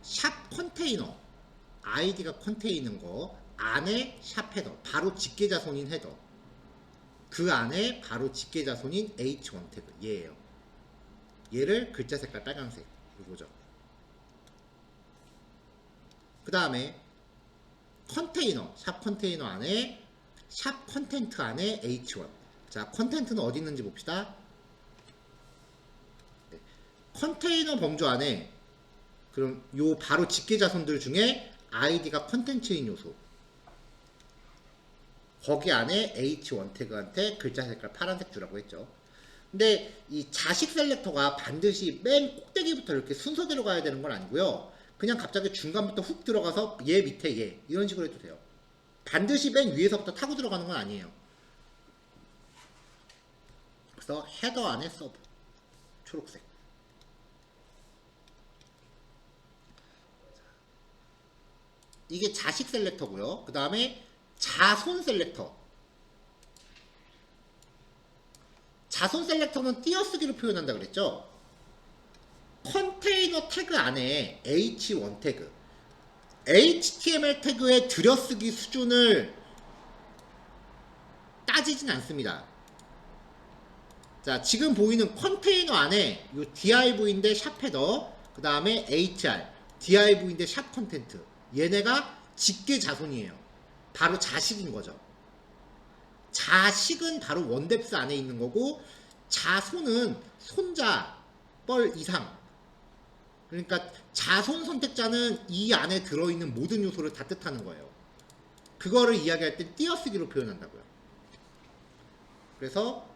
샵 컨테이너 아이디가 컨테이너인 거 안에 샵 헤더 바로 직계자손인 헤더 그 안에 바로 직계자손인 H1 태그 얘예요. 얘를 글자 색깔 빨간색 이거죠. 그 다음에 컨테이너 샵 컨테이너 안에 샵 컨텐트 안에 H1 자 컨텐트는 어디 있는지 봅시다. 네. 컨테이너 범주 안에 그럼 요 바로 직계자손들 중에 아이디가 컨텐츠인 요소 거기 안에 H1 태그한테 글자 색깔 파란색 주라고 했죠. 근데 이 자식 셀렉터가 반드시 맨 꼭대기부터 이렇게 순서대로 가야 되는 건 아니고요. 그냥 갑자기 중간부터 훅 들어가서 얘 밑에 얘 이런 식으로 해도 돼요. 반드시 맨 위에서부터 타고 들어가는 건 아니에요. 그래서 헤더 안에 서브 초록색 이게 자식 셀렉터고요. 그 다음에 자손 셀렉터 자손 셀렉터는 띄어쓰기로 표현한다 그랬죠. 컨테이너 태그 안에 H1 태그 HTML 태그의 들여쓰기 수준을 따지진 않습니다. 자 지금 보이는 컨테이너 안에 요 div인데 샵 헤더 그 다음에 HR div인데 샵 컨텐트 얘네가 직계 자손이에요. 바로 자식인 거죠. 자식은 바로 원뎁스 안에 있는 거고 자손은 손자 뻘 이상 그러니까 자손 선택자는 이 안에 들어있는 모든 요소를 다 뜻하는 거예요. 그거를 이야기할 때 띄어쓰기로 표현한다고요. 그래서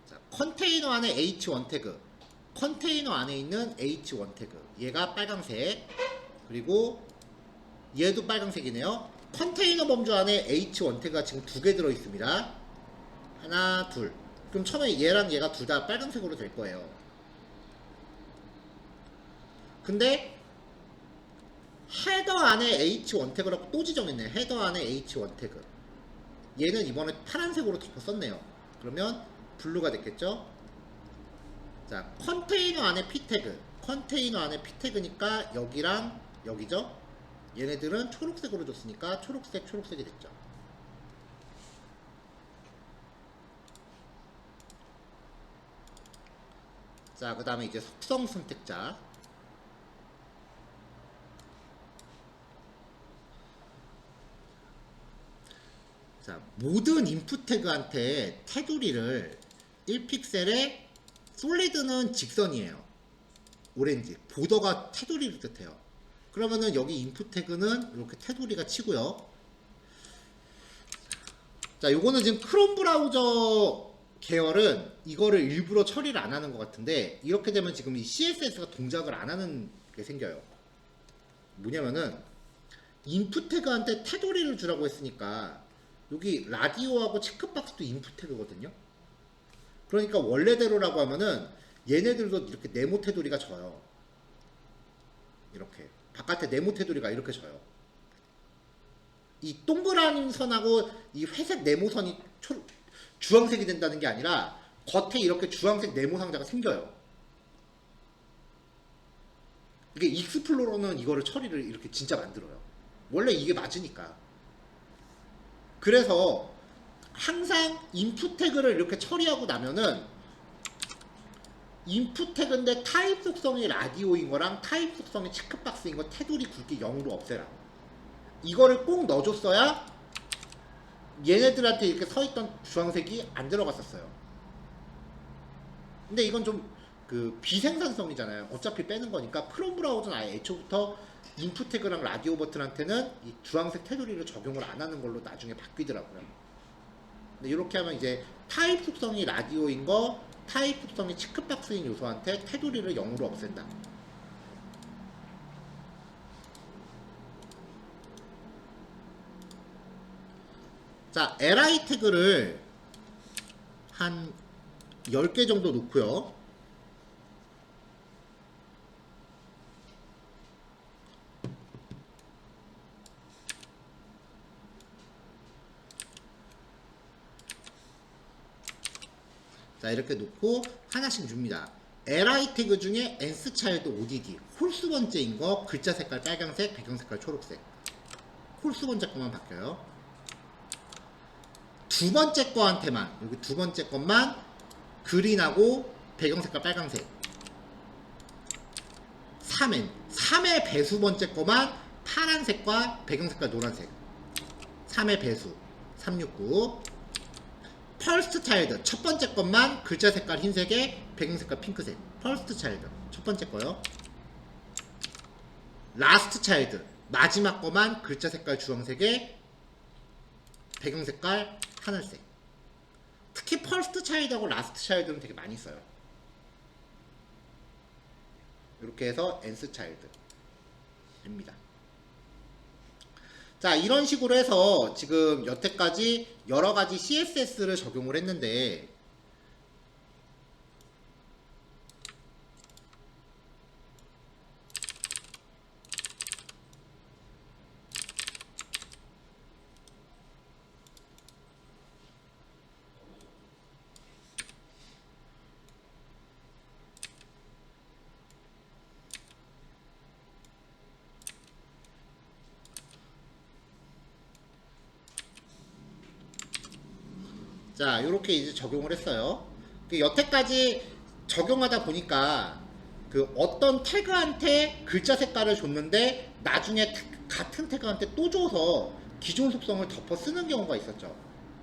자, 컨테이너 안에 H1 태그 컨테이너 안에 있는 H1 태그 얘가 빨강색 그리고 얘도 빨강색이네요. 컨테이너 범주 안에 H1 태그가 지금 2개 들어있습니다. 하나 둘 그럼 처음에 얘랑 얘가 둘 다 빨간색으로 될 거예요. 근데 헤더 안에 H1 태그라고 또 지정했네. 헤더 안에 H1 태그 얘는 이번에 파란색으로 덮어 썼네요. 그러면 블루가 됐겠죠. 자 컨테이너 안에 P 태그 컨테이너 안에 P 태그니까 여기랑 여기죠. 얘네들은 초록색으로 줬으니까 초록색이 됐죠. 자 그 다음에 이제 속성 선택자 자 모든 인풋 태그한테 테두리를 1픽셀에 솔리드는 직선이에요. 오렌지 보더가 테두리를 뜻해요. 그러면은 여기 인풋 태그는 이렇게 테두리가 치고요. 자 요거는 지금 크롬 브라우저 계열은 이거를 일부러 처리를 안 하는 것 같은데 이렇게 되면 지금 이 CSS가 동작을 안 하는 게 생겨요. 뭐냐면은 인풋 태그한테 테두리를 주라고 했으니까 여기 라디오하고 체크박스도 인풋 태그거든요. 그러니까 원래대로라고 하면은 얘네들도 이렇게 네모 테두리가 져요. 이렇게 바깥에 네모 테두리가 이렇게 져요. 이 동그란 선하고 이 회색 네모선이 주황색이 된다는 게 아니라 겉에 이렇게 주황색 네모 상자가 생겨요. 이게 익스플로러는 이거를 처리를 이렇게 진짜 만들어요. 원래 이게 맞으니까. 그래서 항상 인풋 태그를 이렇게 처리하고 나면은 인풋 태그인데 타입 속성이 라디오인 거랑 타입 속성이 체크박스인 거 테두리 굵기 0으로 없애라. 이거를 꼭 넣어줬어야 얘네들한테 이렇게 서있던 주황색이 안 들어갔었어요. 근데 이건 좀 그 비생산성이잖아요. 어차피 빼는 거니까 크롬 브라우저는 아예 애초부터 인풋 태그랑 라디오 버튼한테는 이 주황색 테두리를 적용을 안 하는 걸로 나중에 바뀌더라고요. 근데 이렇게 하면 이제 타입 속성이 라디오인 거, 타입 속성이 체크박스인 요소한테 테두리를 0으로 없앤다. 자, li 태그를 한 10개 정도 놓고요. 자, 이렇게 놓고 하나씩 줍니다. li 태그 중에 nth 차일드 odd 홀수 번째인 거 글자 색깔 빨강색, 배경 색깔 초록색. 홀수 번째 거만 바뀌어요. 두 번째 거한테만, 여기 두 번째 것만 그린하고 배경 색깔 빨강색. 3의 배수 번째 거만 파란색과 배경 색깔 노란색. 3의 배수 369. 퍼스트 차일드 첫 번째 것만 글자 색깔 흰색에 배경 색깔 핑크색. 퍼스트 차일드 첫 번째 거요. 라스트 차일드 마지막 거만 글자 색깔 주황색에 배경 색깔 하늘색. 특히 퍼스트 차일드하고 라스트 차일드는 되게 많이 써요. 이렇게 해서 nth 차일드입니다. 자, 이런 식으로 해서 지금 여태까지 여러가지 CSS를 적용을 했는데, 자, 요렇게 이제 적용을 했어요. 여태까지 적용하다 보니까 그 어떤 태그한테 글자 색깔을 줬는데 나중에 같은 태그한테 또 줘서 기존 속성을 덮어 쓰는 경우가 있었죠.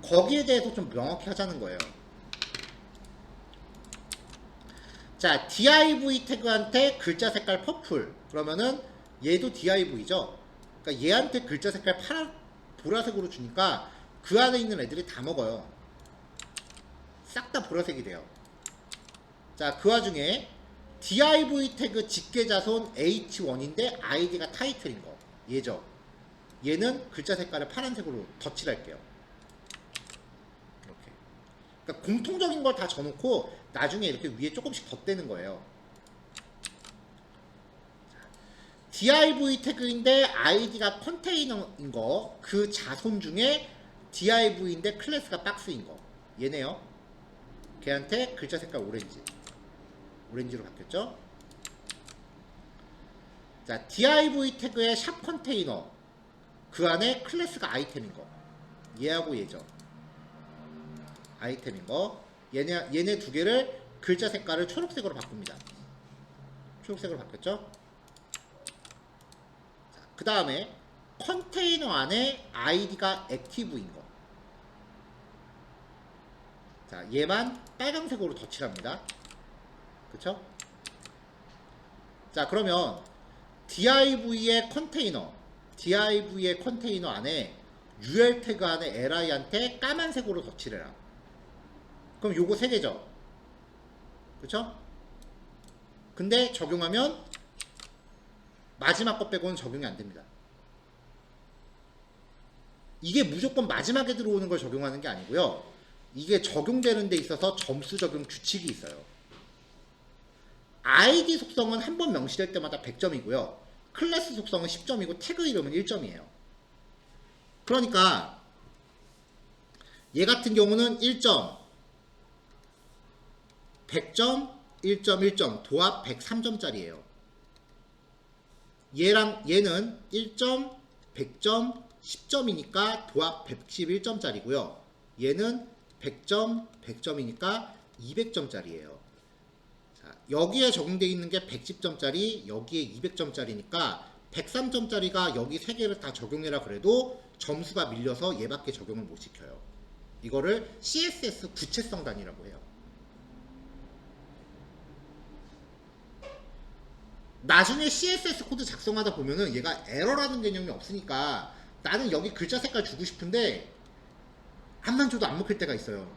거기에 대해서 좀 명확히 하자는 거예요. 자, div 태그한테 글자 색깔 퍼플 그러면은 얘도 div죠. 그러니까 얘한테 글자 색깔 보라색으로 주니까 그 안에 있는 애들이 다 먹어요. 싹 다 보라색이 돼요. 자, 그 와중에 div 태그 직계자손 h1인데 id가 타이틀인 거 얘죠. 얘는 글자 색깔을 파란색으로 덧칠할게요. 이렇게. 그러니까 공통적인 걸 다 적어놓고 나중에 이렇게 위에 조금씩 덧대는 거예요. div 태그인데 id가 컨테이너인 거, 그 자손 중에 div인데 클래스가 박스인 거 얘네요. 걔한테 글자 색깔 오렌지로 바뀌었죠. 자, div 태그의 샵 컨테이너 그 안에 클래스가 아이템인 거 얘하고 얘죠. 아이템인 거 얘네 두 개를 글자 색깔을 초록색으로 바꿉니다. 초록색으로 바뀌었죠. 그 다음에 컨테이너 안에 id가 액티브인 거. 자, 얘만 빨강색으로 덧칠합니다. 그쵸? 자, 그러면 div의 컨테이너 안에 ul 태그 안에 li한테 까만색으로 덧칠해라. 그럼 요거 3개죠. 그쵸? 근데 적용하면 마지막 것 빼고는 적용이 안 됩니다. 이게 무조건 마지막에 들어오는 걸 적용하는 게 아니고요. 이게 적용되는 데 있어서 점수 적용 규칙이 있어요. id 속성은 한 번 명시될 때마다 100점이고요. 클래스 속성은 10점이고 태그 이름은 1점이에요. 그러니까 얘 같은 경우는 1점, 100점, 1점, 1점, 도합 103점짜리예요. 얘는 1점, 100점, 10점이니까 도합 111점짜리고요. 얘는 100점, 100점이니까 200점짜리예요. 자, 여기에 적용되어 있는 게 110점짜리, 여기에 200점짜리니까 103점짜리가 여기 3개를 다 적용해라 그래도 점수가 밀려서 얘밖에 적용을 못 시켜요. 이거를 CSS 구체성 단위라고 해요. 나중에 CSS 코드 작성하다 보면은 얘가 에러라는 개념이 없으니까 나는 여기 글자 색깔 주고 싶은데 한만 줘도 안 먹힐 때가 있어요.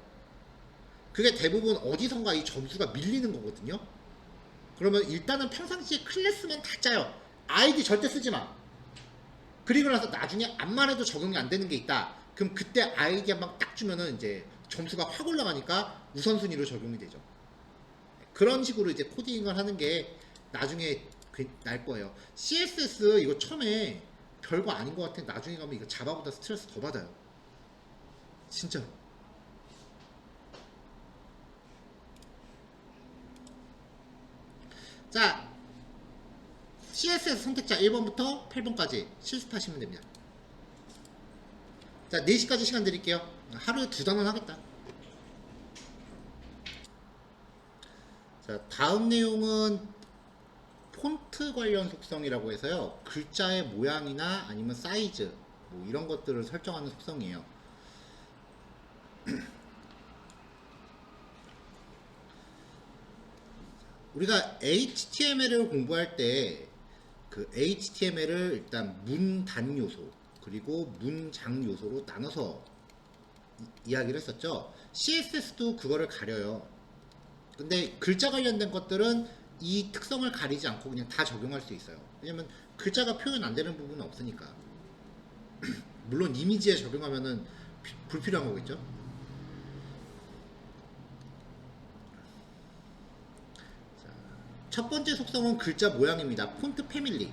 그게 대부분 어디선가 이 점수가 밀리는 거거든요. 그러면 일단은 평상시에 클래스만 다 짜요. 아이디 절대 쓰지 마. 그리고 나서 나중에 암만 해도 적용이 안 되는 게 있다. 그럼 그때 아이디 한 방 딱 주면은 이제 점수가 확 올라가니까 우선순위로 적용이 되죠. 그런 식으로 이제 코딩을 하는 게 나중에 날 거예요. CSS 이거 처음에 별거 아닌 것 같아. 나중에 가면 이거 자바보다 스트레스 더 받아요. 진짜. 자, CSS 선택자 1번부터 8번까지 실습하시면 됩니다. 자, 4시까지 시간 드릴게요. 하루에 2단원 하겠다. 자, 다음 내용은 폰트 관련 속성이라고 해서요. 글자의 모양이나 아니면 사이즈 뭐 이런 것들을 설정하는 속성이에요. 우리가 HTML을 공부할 때 그 HTML을 일단 문단 요소 그리고 문장 요소로 나눠서 이야기를 했었죠. CSS도 그거를 가려요. 근데 글자 관련된 것들은 이 특성을 가리지 않고 그냥 다 적용할 수 있어요. 왜냐면 글자가 표현 안 되는 부분은 없으니까. 물론 이미지에 적용하면은 불필요한 거겠죠. 첫 번째 속성은 글자 모양입니다. 폰트 패밀리.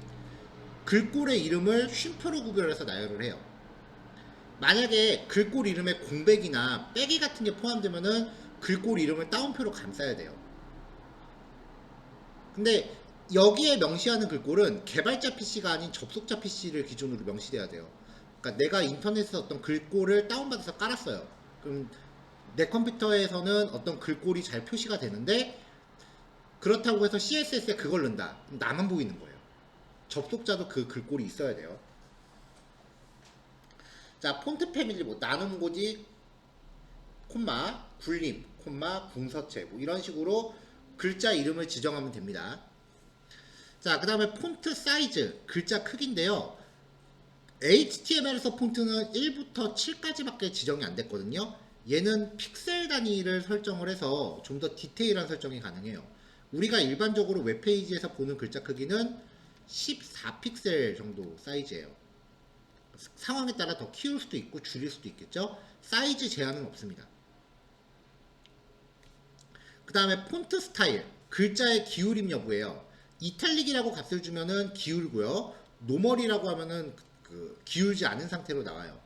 글꼴의 이름을 쉼표로 구별해서 나열을 해요. 만약에 글꼴 이름에 공백이나 빼기 같은 게 포함되면은 글꼴 이름을 따옴표로 감싸야 돼요. 근데 여기에 명시하는 글꼴은 개발자 PC가 아닌 접속자 PC를 기준으로 명시돼야 돼요. 그러니까 내가 인터넷에서 어떤 글꼴을 다운받아서 깔았어요. 그럼 내 컴퓨터에서는 어떤 글꼴이 잘 표시가 되는데 그렇다고 해서 CSS에 그걸 넣는다. 그럼 나만 보이는 거예요. 접속자도 그 글꼴이 있어야 돼요. 자, 폰트 패밀리 뭐 나눔 고지, 콤마, 굴림, 콤마, 궁서체 뭐 이런 식으로 글자 이름을 지정하면 됩니다. 자, 그 다음에 폰트 사이즈, 글자 크기인데요. HTML에서 폰트는 1부터 7까지밖에 지정이 안 됐거든요. 얘는 픽셀 단위를 설정을 해서 좀 더 디테일한 설정이 가능해요. 우리가 일반적으로 웹페이지에서 보는 글자 크기는 14픽셀 정도 사이즈예요. 상황에 따라 더 키울 수도 있고 줄일 수도 있겠죠. 사이즈 제한은 없습니다. 그 다음에 폰트 스타일, 글자의 기울임 여부예요. 이탈릭이라고 값을 주면은 기울고요. 노멀이라고 하면은 기울지 않은 상태로 나와요.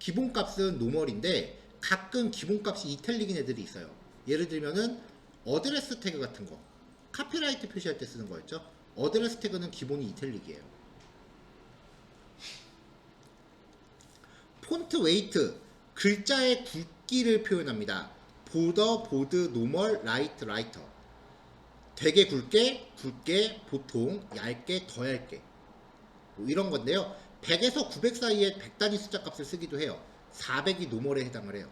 기본값은 노멀인데 가끔 기본값이 이탈릭인 애들이 있어요. 예를 들면은 어드레스 태그 같은 거, 카피라이트 표시할 때 쓰는 거였죠. 어드레스 태그는 기본이 이탈릭이에요. 폰트 웨이트, 글자의 굵기를 표현합니다. 보더, 보드, 노멀, 라이트, 라이터. 되게 굵게, 보통, 얇게, 더 얇게. 뭐 이런 건데요. 100에서 900 사이에 100단위 숫자 값을 쓰기도 해요. 400이 노멀에 해당을 해요.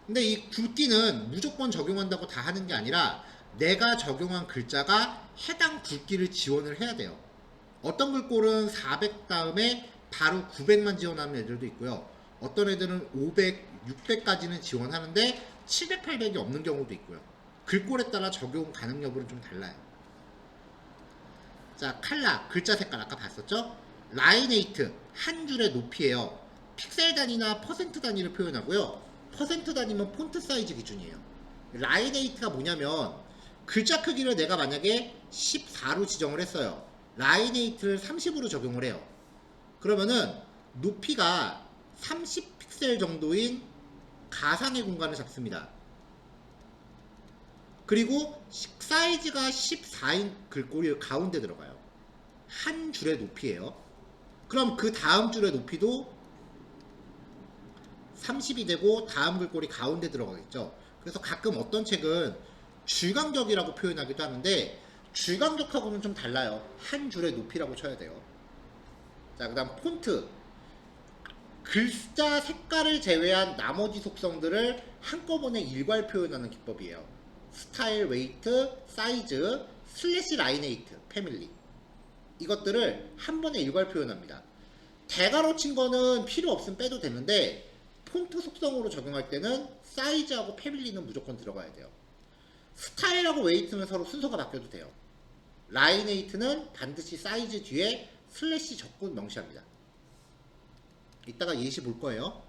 근데 이 굵기는 무조건 적용한다고 다 하는 게 아니라 내가 적용한 글자가 해당 굵기를 지원을 해야 돼요. 어떤 글꼴은 400 다음에 바로 900만 지원하는 애들도 있고요. 어떤 애들은 500, 600까지는 지원하는데 700, 800이 없는 경우도 있고요. 글꼴에 따라 적용 가능 여부는 좀 달라요. 자, 칼라, 글자 색깔 아까 봤었죠? 라이네이트, 한 줄의 높이에요. 픽셀 단위나 퍼센트 단위를 표현하고요. 퍼센트 단위면 폰트 사이즈 기준이에요. 라이네이트가 뭐냐면 글자 크기를 내가 만약에 14로 지정을 했어요. 라이네이트를 30으로 적용을 해요. 그러면은 높이가 30픽셀 정도인 가상의 공간을 잡습니다. 그리고 사이즈가 14인 글꼴이 가운데 들어가요. 한 줄의 높이예요. 그럼 그 다음 줄의 높이도 30이 되고 다음 글꼴이 가운데 들어가겠죠. 그래서 가끔 어떤 책은 줄간격이라고 표현하기도 하는데 줄간격하고는 좀 달라요. 한 줄의 높이라고 쳐야 돼요. 자, 그 다음 폰트. 글자 색깔을 제외한 나머지 속성들을 한꺼번에 일괄 표현하는 기법이에요. 스타일, 웨이트, 사이즈, 슬래시 라이네이트, 패밀리. 이것들을 한 번에 일괄 표현합니다. 대괄호 친 거는 필요 없으면 빼도 되는데 폰트 속성으로 적용할 때는 사이즈하고 패밀리는 무조건 들어가야 돼요. 스타일하고 웨이트는 서로 순서가 바뀌어도 돼요. 라이네이트는 반드시 사이즈 뒤에 슬래시 적군 명시합니다. 이따가 예시 볼 거예요.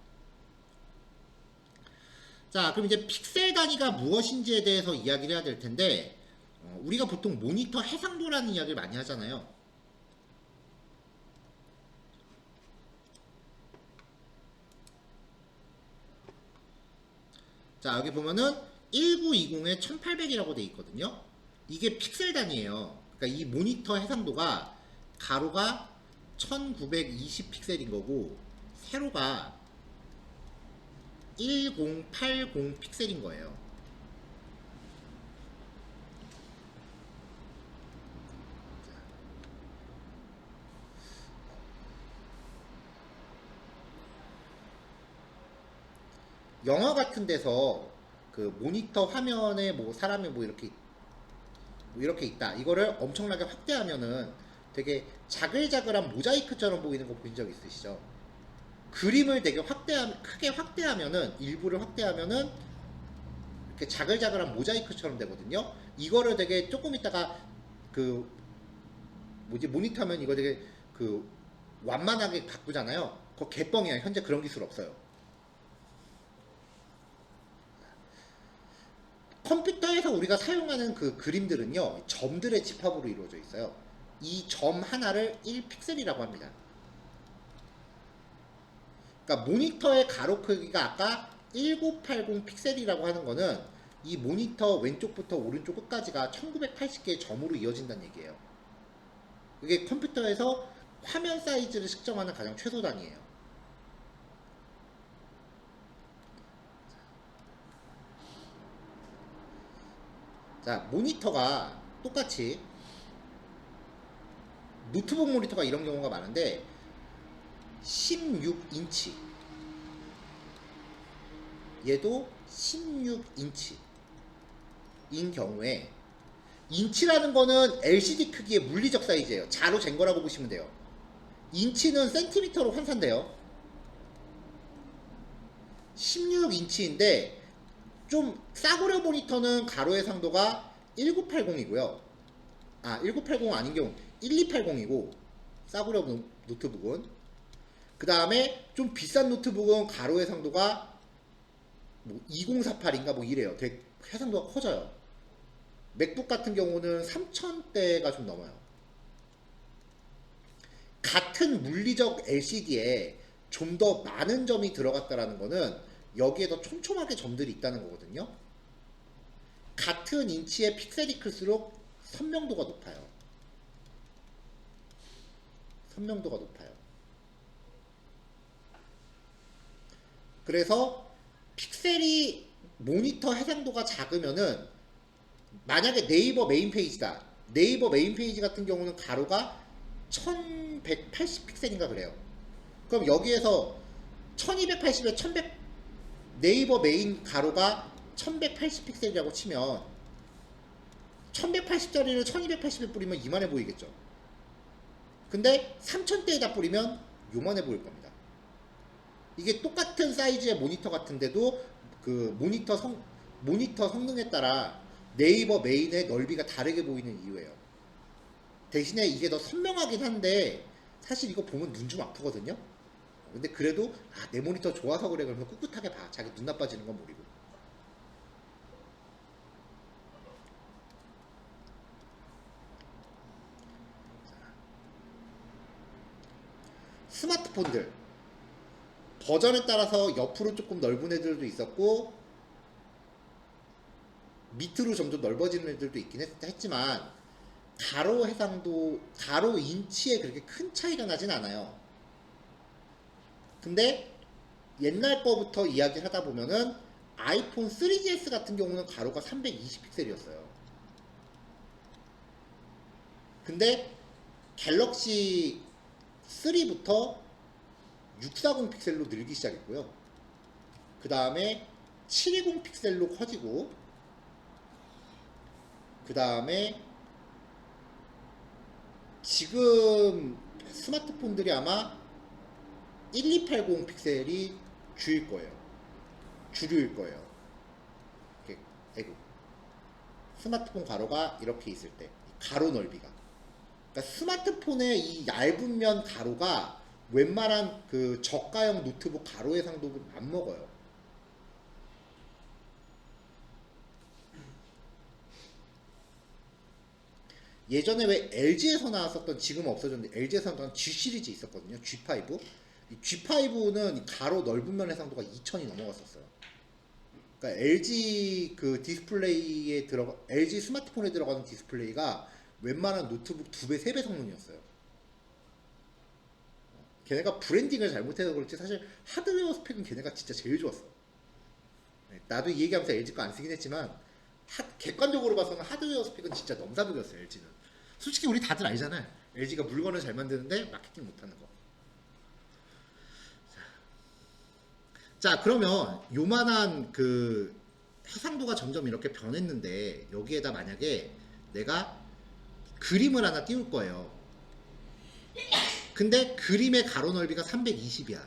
자, 그럼 이제 픽셀 단위가 무엇인지에 대해서 이야기를 해야 될 텐데 우리가 보통 모니터 해상도라는 이야기를 많이 하잖아요. 자, 여기 보면은 1920에 1800이라고 돼 있거든요. 이게 픽셀 단위예요. 그러니까 이 모니터 해상도가 가로가 1920 픽셀인 거고 세로가 1080 픽셀인 거예요. 영화 같은 데서 그 모니터 화면에 뭐 사람이 뭐 이렇게 있다. 이거를 엄청나게 확대하면은 되게 자글자글한 모자이크처럼 보이는 거 보신 적 있으시죠? 그림을 되게 크게 확대하면은, 일부를 확대하면은 이렇게 자글자글한 모자이크처럼 되거든요. 이거를 되게 조금 있다가 그 모니터 하면 이거 되게 그 완만하게 바꾸잖아요. 그거 개뻥이야. 현재 그런 기술 없어요. 컴퓨터에서 우리가 사용하는 그 그림들은요, 점들의 집합으로 이루어져 있어요. 이 점 하나를 1픽셀이라고 합니다. 그러니까 모니터의 가로 크기가 아까 1980 픽셀이라고 하는 거는 이 모니터 왼쪽부터 오른쪽 끝까지가 1980개의 점으로 이어진다는 얘기예요. 이게 컴퓨터에서 화면 사이즈를 측정하는 가장 최소 단위예요. 자, 모니터가 똑같이 노트북 모니터가 이런 경우가 많은데 16인치 얘도 16인치인 경우에 인치라는 거는 LCD 크기의 물리적 사이즈예요. 자로 잰 거라고 보시면 돼요. 인치는 센티미터로 환산돼요. 16인치인데 좀 싸구려 모니터는 가로의 상도가 1980이고요. 1980 아닌 경우 1280이고 싸구려 노트북은 그 다음에 좀 비싼 노트북은 가로의 상도가 뭐 2048인가 뭐 이래요. 되게 해상도가 커져요. 맥북 같은 경우는 3000대가 좀 넘어요. 같은 물리적 LCD에 좀 더 많은 점이 들어갔다라는 거는 여기에 더 촘촘하게 점들이 있다는 거거든요. 같은 인치의 픽셀이 클수록 선명도가 높아요. 선명도가 높아요. 그래서 픽셀이 모니터 해상도가 작으면은 만약에 네이버 메인 페이지다. 네이버 메인 페이지 같은 경우는 가로가 1180 픽셀인가 그래요. 그럼 여기에서 1280에 1100 네이버 메인 가로가 1180 픽셀이라고 치면 1180짜리를 1280에 뿌리면 이만해 보이겠죠. 근데 3000대에다 뿌리면 요만해 보일 겁니다. 이게 똑같은 사이즈의 모니터 같은데도 그 모니터 성능에 따라 네이버 메인의 넓이가 다르게 보이는 이유예요. 대신에 이게 더 선명하긴 한데 사실 이거 보면 눈 좀 아프거든요. 근데 그래도 내 모니터 좋아서 그래 그러면 꿋꿋하게 봐. 자기 눈 나빠지는 건 모르고. 스마트폰들 버전에 따라서 옆으로 조금 넓은 애들도 있었고 밑으로 점점 넓어지는 애들도 있긴 했지만 가로 해상도, 가로 인치에 그렇게 큰 차이가 나진 않아요. 근데 옛날 거부터 이야기를 하다 보면은 아이폰 3GS 같은 경우는 가로가 320픽셀이었어요. 근데 갤럭시 3부터 640 픽셀로 늘기 시작했고요. 그 다음에 720 픽셀로 커지고, 그 다음에 지금 스마트폰들이 아마 1280 픽셀이 주일 거예요. 주류일 거예요. 이렇게, 아이고. 스마트폰 가로가 이렇게 있을 때, 가로 넓이가. 그러니까 스마트폰의 이 얇은 면 가로가 웬만한 그 저가형 노트북 가로 해상도를 안 먹어요. 예전에 왜 LG에서 나왔었던, 지금 없어졌는데 LG에서 나왔던 G 시리즈 있었거든요. G5. 이 G5는 가로 넓은 면 해상도가 2000이 넘어갔었어요. 그러니까 LG 그 디스플레이에 LG 스마트폰에 들어가는 디스플레이가 웬만한 노트북 2배, 3배 성능이었어요. 걔네가 브랜딩을 잘못해서 그렇지 사실 하드웨어 스펙은 걔네가 진짜 제일 좋았어. 나도 이 얘기하면서 LG 거 안 쓰긴 했지만 객관적으로 봐서는 하드웨어 스펙은 진짜 넘사벽이었어요. LG는. 솔직히 우리 다들 알잖아요. LG가 물건을 잘 만드는데 마케팅 못하는 거. 자, 그러면 요만한 그 해상도가 점점 이렇게 변했는데 여기에다 만약에 내가 그림을 하나 띄울 거예요. 근데 그림의 가로 넓이가 320이야.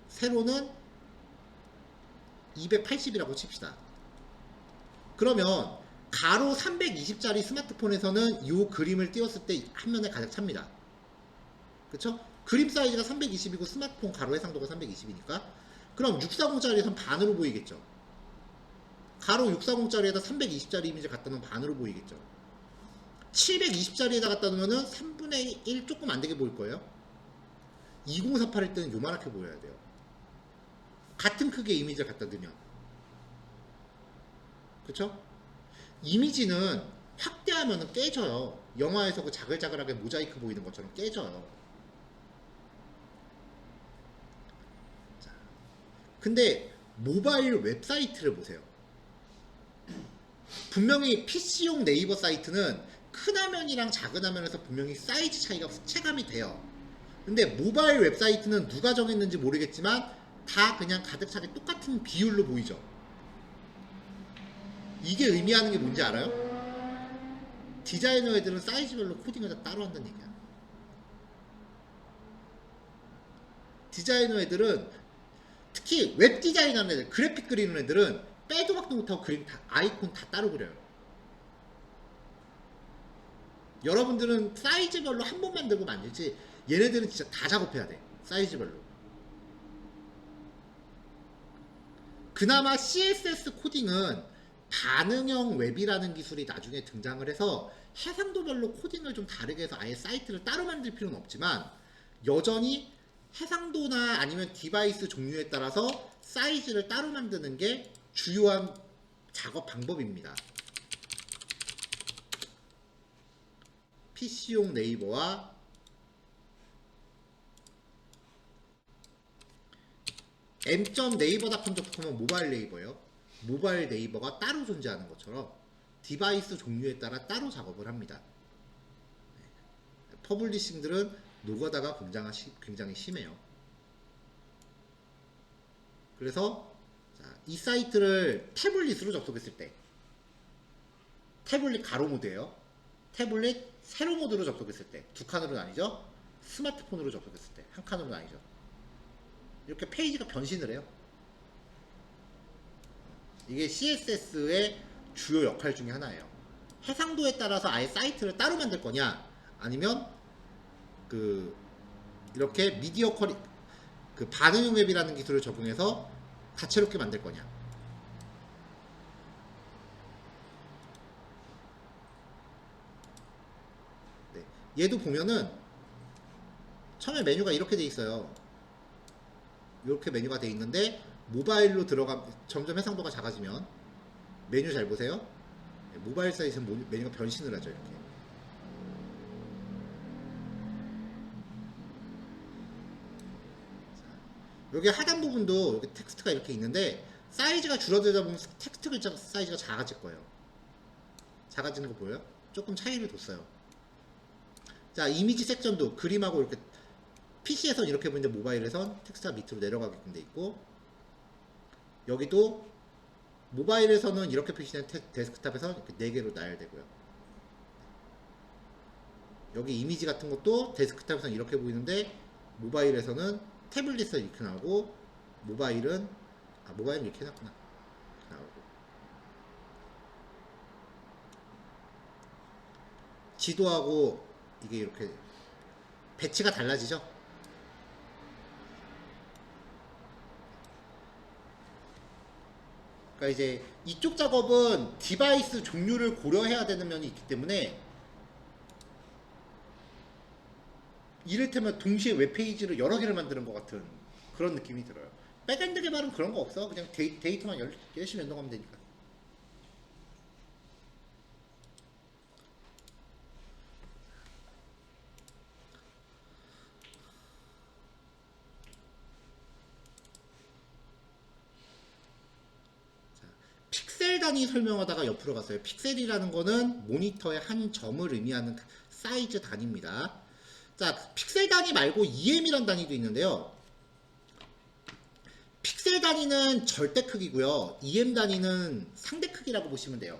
세로는 280이라고 칩시다. 그러면 가로 320짜리 스마트폰에서는 이 그림을 띄웠을 때 한면에 가득 찹니다. 그쵸? 그림 사이즈가 320이고 스마트폰 가로 해상도가 320이니까 그럼 640짜리에선 반으로 보이겠죠. 가로 640짜리에다 320짜리 이미지 갖다 놓으면 반으로 보이겠죠. 720짜리에다 갖다 놓으면 3분의 1 조금 안 되게 보일 거예요. 2048일 때는 요만하게 보여야 돼요. 같은 크기의 이미지를 갖다 넣으면. 그쵸? 이미지는 확대하면 깨져요. 영화에서 그 자글자글하게 모자이크 보이는 것처럼 깨져요. 자, 근데 모바일 웹사이트를 보세요. 분명히 PC용 네이버 사이트는 큰 화면이랑 작은 화면에서 분명히 사이즈 차이가 체감이 돼요. 근데 모바일 웹사이트는 누가 정했는지 모르겠지만 다 그냥 가득 차게 똑같은 비율로 보이죠. 이게 의미하는 게 뭔지 알아요? 디자이너 애들은 사이즈별로 코딩을 다 따로 한다는 얘기야. 디자이너 애들은 특히 웹 디자인하는 애들, 그래픽 그리는 애들은 빼도 박도 못하고 그림 다, 아이콘 다 따로 그려요. 여러분들은 사이즈별로 한 번 만들고 만들지 얘네들은 진짜 다 작업해야 돼. 사이즈별로. 그나마 CSS 코딩은 반응형 웹이라는 기술이 나중에 등장을 해서 해상도별로 코딩을 좀 다르게 해서 아예 사이트를 따로 만들 필요는 없지만 여전히 해상도나 아니면 디바이스 종류에 따라서 사이즈를 따로 만드는 게 주요한 작업 방법입니다. PC용 네이버와 m.naver.com은 모바일 네이버예요. 모바일 네이버가 따로 존재하는 것처럼 디바이스 종류에 따라 따로 작업을 합니다. 퍼블리싱들은 노가다가 굉장히 심해요. 그래서 이 사이트를 태블릿으로 접속했을 때 태블릿 가로 모드예요. 태블릿 세로 모드로 접속했을 때 두 칸으로는 아니죠. 스마트폰으로 접속했을 때 한 칸으로는 아니죠. 이렇게 페이지가 변신을 해요. 이게 CSS의 주요 역할 중에 하나예요. 해상도에 따라서 아예 사이트를 따로 만들 거냐 아니면 이렇게 미디어 퀄리 반응형 웹이라는 기술을 적용해서 다채롭게 만들 거냐. 네. 얘도 보면은 처음에 메뉴가 이렇게 돼 있어요. 이렇게 메뉴가 돼 있는데 모바일로 점점 해상도가 작아지면 메뉴 잘 보세요. 모바일 사이트에서 메뉴가 변신을 하죠. 이렇게. 여기 하단 부분도 여기 텍스트가 이렇게 있는데 사이즈가 줄어들다 보면 텍스트 글자 사이즈가 작아질 거예요. 작아지는 거 보여요? 조금 차이를 뒀어요. 자, 이미지 섹션도 그림하고 이렇게 PC에선 이렇게 보이는데 모바일에선 텍스트가 밑으로 내려가게끔 돼 있고, 여기도 모바일에서는 이렇게 표시된 데스크탑에서 이렇게 4개로 나열되고요. 여기 이미지 같은 것도 데스크탑에서는 이렇게 보이는데 모바일에서는 태블릿에서 이렇게 나오고, 모바일은 이렇게 해놨구나. 이렇게 나오고, 지도하고 이게 이렇게 배치가 달라지죠. 그러니까 이제 이쪽 작업은 디바이스 종류를 고려해야 되는 면이 있기 때문에, 이를테면 동시에 웹페이지를 여러 개를 만드는 것 같은 그런 느낌이 들어요. 백엔드 개발은 그런 거 없어. 그냥 데이터만 열심히 연동하면 되니까. 픽셀 단위 설명하다가 옆으로 갔어요. 픽셀이라는 거는 모니터의 한 점을 의미하는 사이즈 단위입니다. 자, 픽셀 단위 말고 EM이라는 단위도 있는데요. 픽셀 단위는 절대 크기고요. EM 단위는 상대 크기라고 보시면 돼요.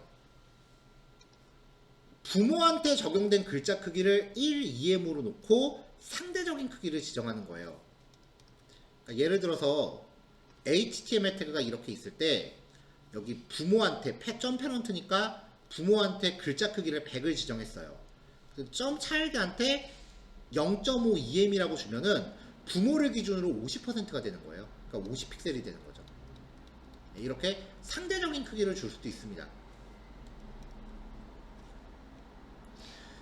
부모한테 적용된 글자 크기를 1 EM으로 놓고 상대적인 크기를 지정하는 거예요. 그러니까 예를 들어서 HTML 태그가 이렇게 있을 때 여기 부모한테 점 패런트니까 부모한테 글자 크기를 100을 지정했어요. 점 차일드한테 0.5 EM이라고 주면은 부모를 기준으로 50%가 되는 거예요. 그러니까 50픽셀이 되는 거죠. 이렇게 상대적인 크기를 줄 수도 있습니다.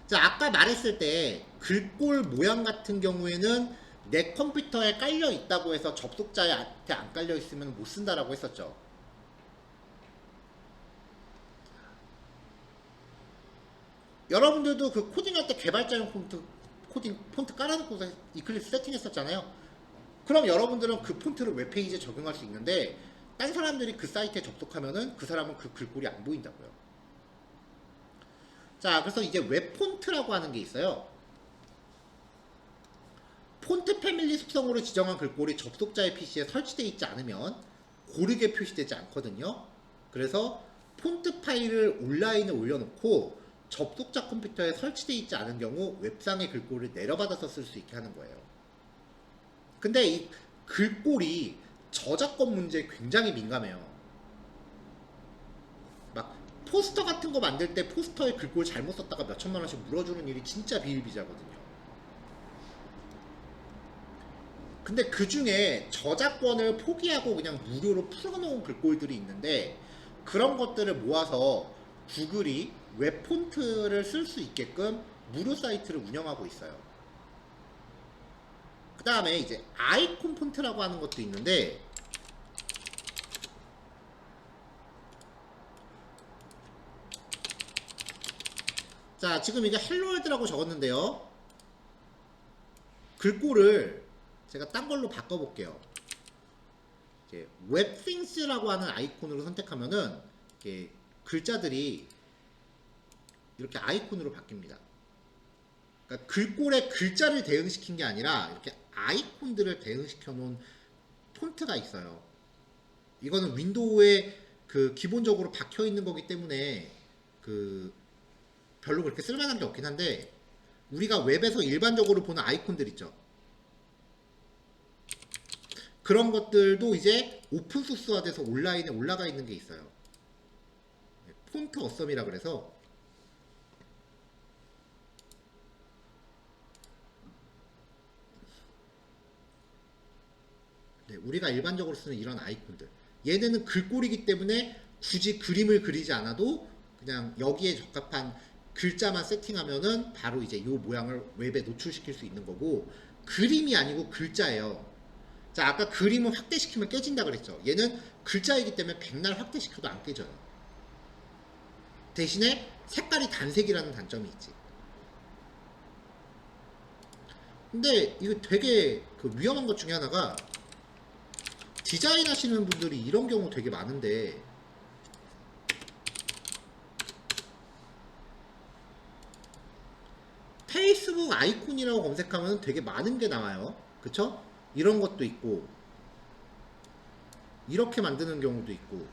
자, 아까 말했을 때 글꼴 모양 같은 경우에는 내 컴퓨터에 깔려 있다고 해서 접속자한테 안 깔려 있으면 못 쓴다라고 했었죠. 여러분들도 그 코딩할 때 개발자용 폰트 깔아놓고 이클립스 세팅했었잖아요. 그럼 여러분들은 그 폰트를 웹페이지에 적용할 수 있는데, 딴 사람들이 그 사이트에 접속하면은 그 사람은 그 글꼴이 안 보인다고요. 자, 그래서 이제 웹 폰트라고 하는 게 있어요. 폰트 패밀리 속성으로 지정한 글꼴이 접속자의 PC에 설치되어 있지 않으면 고르게 표시되지 않거든요. 그래서 폰트 파일을 온라인에 올려놓고 접속자 컴퓨터에 설치되어 있지 않은 경우 웹상의 글꼴을 내려받아서 쓸 수 있게 하는 거예요. 근데 이 글꼴이 저작권 문제에 굉장히 민감해요. 막 포스터 같은 거 만들 때 포스터에 글꼴 잘못 썼다가 몇 천만 원씩 물어주는 일이 진짜 비일비재하거든요. 근데 그 중에 저작권을 포기하고 그냥 무료로 풀어놓은 글꼴들이 있는데, 그런 것들을 모아서 구글이 웹 폰트를 쓸 수 있게끔 무료 사이트를 운영하고 있어요. 그 다음에 이제 아이콘 폰트라고 하는 것도 있는데, 자, 지금 이제 헬로월드라고 적었는데요. 글꼴을 제가 딴 걸로 바꿔볼게요. 이제 웹싱스라고 하는 아이콘으로 선택하면은 이렇게 글자들이 이렇게 아이콘으로 바뀝니다. 그러니까 글꼴에 글자를 대응시킨 게 아니라 이렇게 아이콘들을 대응시켜 놓은 폰트가 있어요. 이거는 윈도우에 그 기본적으로 박혀 있는 거기 때문에 그 별로 그렇게 쓸만한 게 없긴 한데, 우리가 웹에서 일반적으로 보는 아이콘들 있죠. 그런 것들도 이제 오픈소스화 돼서 온라인에 올라가 있는 게 있어요. 폰트 어썸이라 그래서, 네, 우리가 일반적으로 쓰는 이런 아이콘들, 얘네는 글꼴이기 때문에 굳이 그림을 그리지 않아도 그냥 여기에 적합한 글자만 세팅하면은 바로 이제 이 모양을 웹에 노출시킬 수 있는 거고, 그림이 아니고 글자예요. 자, 아까 그림을 확대시키면 깨진다 그랬죠. 얘는 글자이기 때문에 백날 확대시켜도 안 깨져요. 대신에 색깔이 단색이라는 단점이 있지. 근데 이거 되게 그 위험한 것 중에 하나가 디자인 하시는 분들이 이런 경우 되게 많은데 페이스북 아이콘이라고 검색하면 되게 많은 게 나와요. 그쵸? 이런 것도 있고 이렇게 만드는 경우도 있고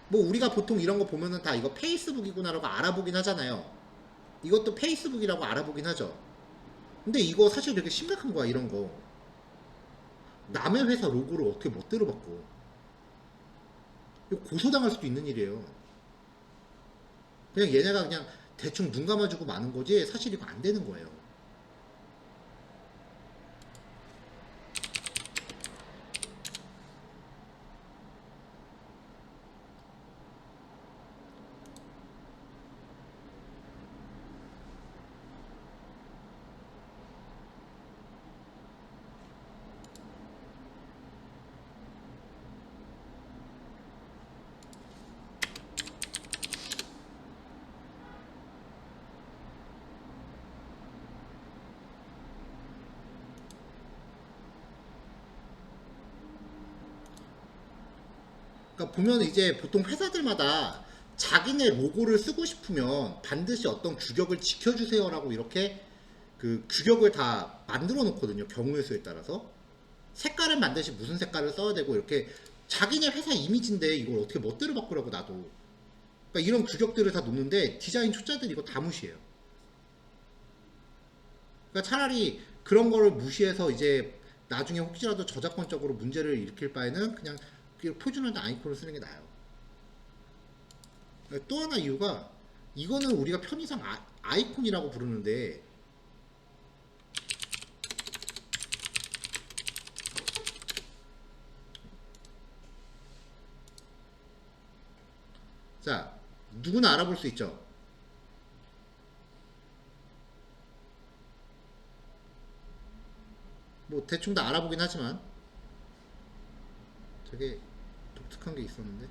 뭐 우리가 보통 이런 거 보면은 다 이거 페이스북이구나라고 알아보긴 하잖아요. 이것도 페이스북이라고 알아보긴 하죠. 근데 이거 사실 되게 심각한 거야. 이런 거 남의 회사 로고를 어떻게 멋대로 바꿔. 이거 고소당할 수도 있는 일이에요. 그냥 얘네가 그냥 대충 눈 감아주고 마는 거지 사실 이거 안 되는 거예요. 그러니까 보면 이제 보통 회사들마다 자기네 로고를 쓰고 싶으면 반드시 어떤 규격을 지켜주세요라고 이렇게 그 규격을 다 만들어 놓거든요. 경우의 수에 따라서 색깔은 반드시 무슨 색깔을 써야 되고 이렇게 자기네 회사 이미지인데 이걸 어떻게 멋대로 바꾸라고 놔도. 그러니까 이런 규격들을 다 놓는데 디자인 초짜들이 이거 다 무시해요. 그러니까 차라리 그런 거를 무시해서 이제 나중에 혹시라도 저작권적으로 문제를 일으킬 바에는 그냥 표준화된 아이콘을 쓰는 게 나아요. 그러니까 또 하나 이유가 이거는 우리가 편의상 아이콘이라고 부르는데 자 누구나 알아볼 수 있죠. 뭐 대충 다 알아보긴 하지만 되게 독특한 게 있었는데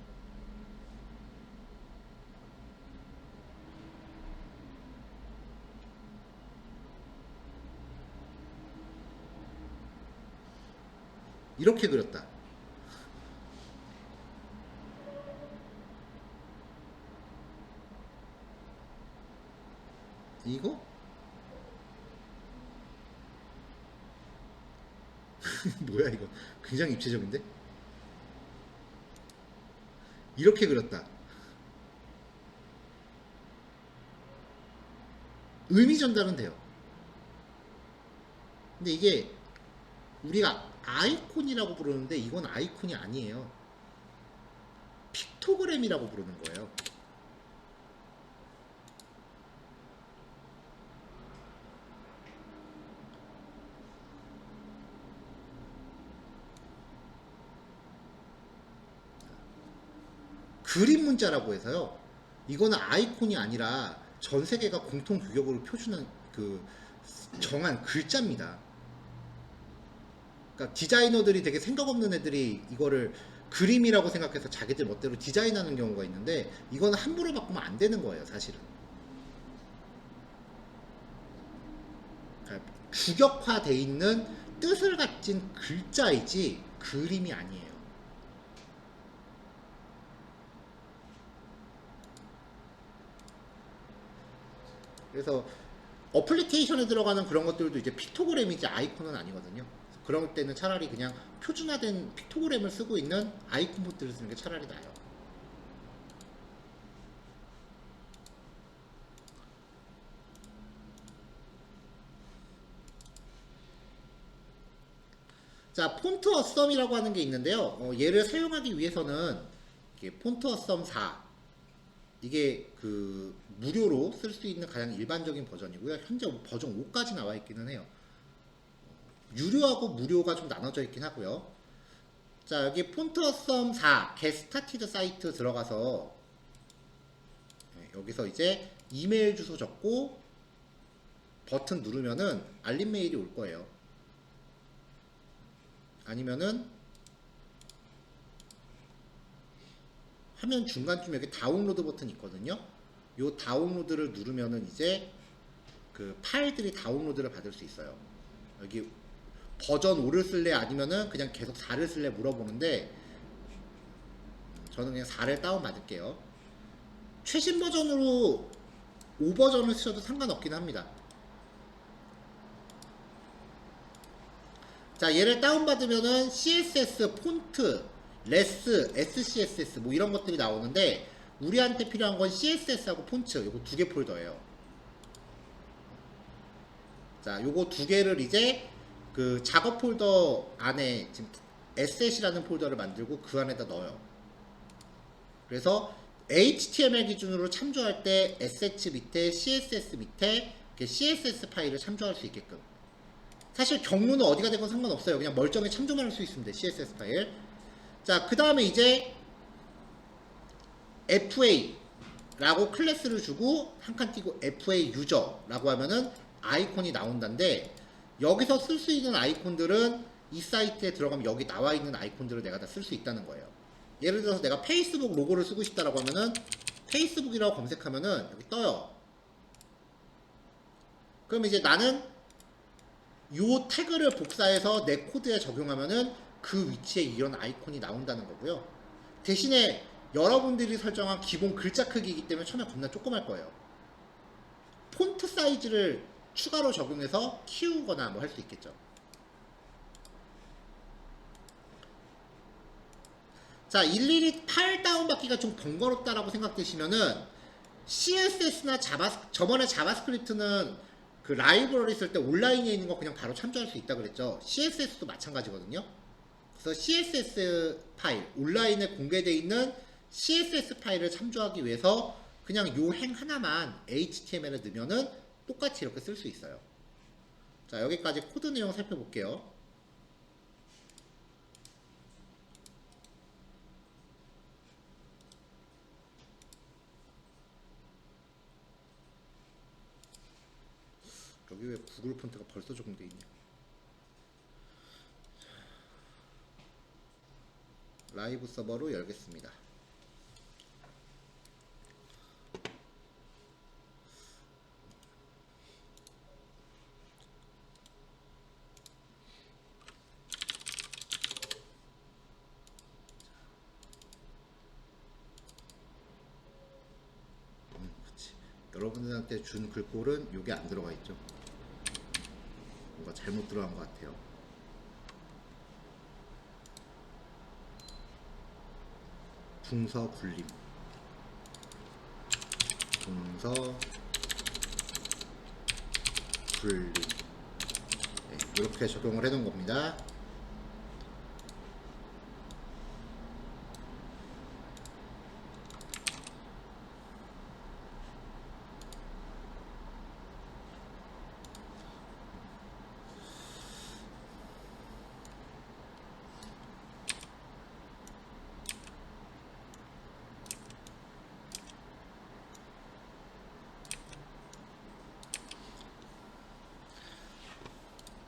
이렇게 그렸다. 이거? 뭐야 이거 굉장히 입체적인데? 이렇게 그렸다. 의미 전달은 돼요. 근데 이게 우리가 아이콘이라고 부르는데 이건 아이콘이 아니에요. 픽토그램이라고 부르는 거예요. 그림 문자라고 해서요. 이거는 아이콘이 아니라 전 세계가 공통 규격으로 표준한 그 정한 글자입니다. 그러니까 디자이너들이 되게 생각 없는 애들이 이거를 그림이라고 생각해서 자기들 멋대로 디자인하는 경우가 있는데 이거는 함부로 바꾸면 안 되는 거예요, 사실은. 그러니까 규격화돼 있는 뜻을 가진 글자이지 그림이 아니에요. 그래서 어플리케이션에 들어가는 그런 것들도 이제 픽토그램이지 아이콘은 아니거든요. 그럴 때는 차라리 그냥 표준화된 픽토그램을 쓰고 있는 아이콘 폰트를 쓰는 게 차라리 나아요. 자, 폰트 어썸이라고 하는 게 있는데요. 얘를 사용하기 위해서는 폰트 어썸 4 이게 그 무료로 쓸 수 있는 가장 일반적인 버전이고요. 현재 버전 5까지 나와 있기는 해요. 유료하고 무료가 좀 나눠져 있긴 하고요. 자, 여기 폰트 어썸 4 Get Started 사이트 들어가서 여기서 이제 이메일 주소 적고 버튼 누르면은 알림 메일이 올 거예요. 아니면은 화면 중간쯤 여기 다운로드 버튼 있거든요. 요 다운로드를 누르면은 이제 그 파일들이 다운로드를 받을 수 있어요. 여기 버전 5를 쓸래 아니면은 그냥 계속 4를 쓸래 물어보는데 저는 그냥 4를 다운 받을게요. 최신 버전으로 5버전을 쓰셔도 상관없긴 합니다. 자, 얘를 다운받으면은 CSS, 폰트, 레스, SCSS 뭐 이런 것들이 나오는데 우리한테 필요한 건 CSS하고 폰트 요거 두 개 폴더예요. 자, 요거 두 개를 이제 그 작업 폴더 안에 지금 asset이라는 폴더를 만들고 그 안에다 넣어요. 그래서 HTML 기준으로 참조할 때 assets 밑에 CSS 밑에 CSS 파일을 참조할 수 있게끔. 사실 경로는 어디가 되건 상관없어요. 그냥 멀쩡히 참조만 할 수 있습니다. CSS 파일. 자, 그 다음에 이제 FA라고 클래스를 주고 한 칸 띄고 FA 유저라고 하면은 아이콘이 나온다는데 여기서 쓸 수 있는 아이콘들은 이 사이트에 들어가면 여기 나와 있는 아이콘들을 내가 다 쓸 수 있다는 거예요. 예를 들어서 내가 페이스북 로고를 쓰고 싶다라고 하면은 페이스북이라고 검색하면은 여기 떠요. 그럼 이제 나는 요 태그를 복사해서 내 코드에 적용하면은 그 위치에 이런 아이콘이 나온다는 거고요. 대신에 여러분들이 설정한 기본 글자 크기이기 때문에 처음에 겁나 조그말 거예요. 폰트 사이즈를 추가로 적용해서 키우거나 뭐 할 수 있겠죠. 자, 일일이 파일 다운받기가 좀 번거롭다라고 생각되시면은 CSS나 저번에 자바스크립트는 그 라이브러리 쓸 때 온라인에 있는 거 그냥 바로 참조할 수 있다 그랬죠. CSS도 마찬가지거든요. 그래서 CSS 파일, 온라인에 공개되어 있는 CSS 파일을 참조하기 위해서 그냥 요 행 하나만 HTML에 넣으면은 똑같이 이렇게 쓸 수 있어요. 자, 여기까지 코드 내용 살펴볼게요. 여기 왜 구글 폰트가 벌써 적용돼 있냐? 라이브 서버로 열겠습니다. 그치. 여러분들한테 준 글꼴은 요게 안 들어가 있죠. 뭔가 잘못 들어간 것 같아요. 궁서 굴림. 궁서 굴림. 네, 이렇게 적용을 해놓은 겁니다.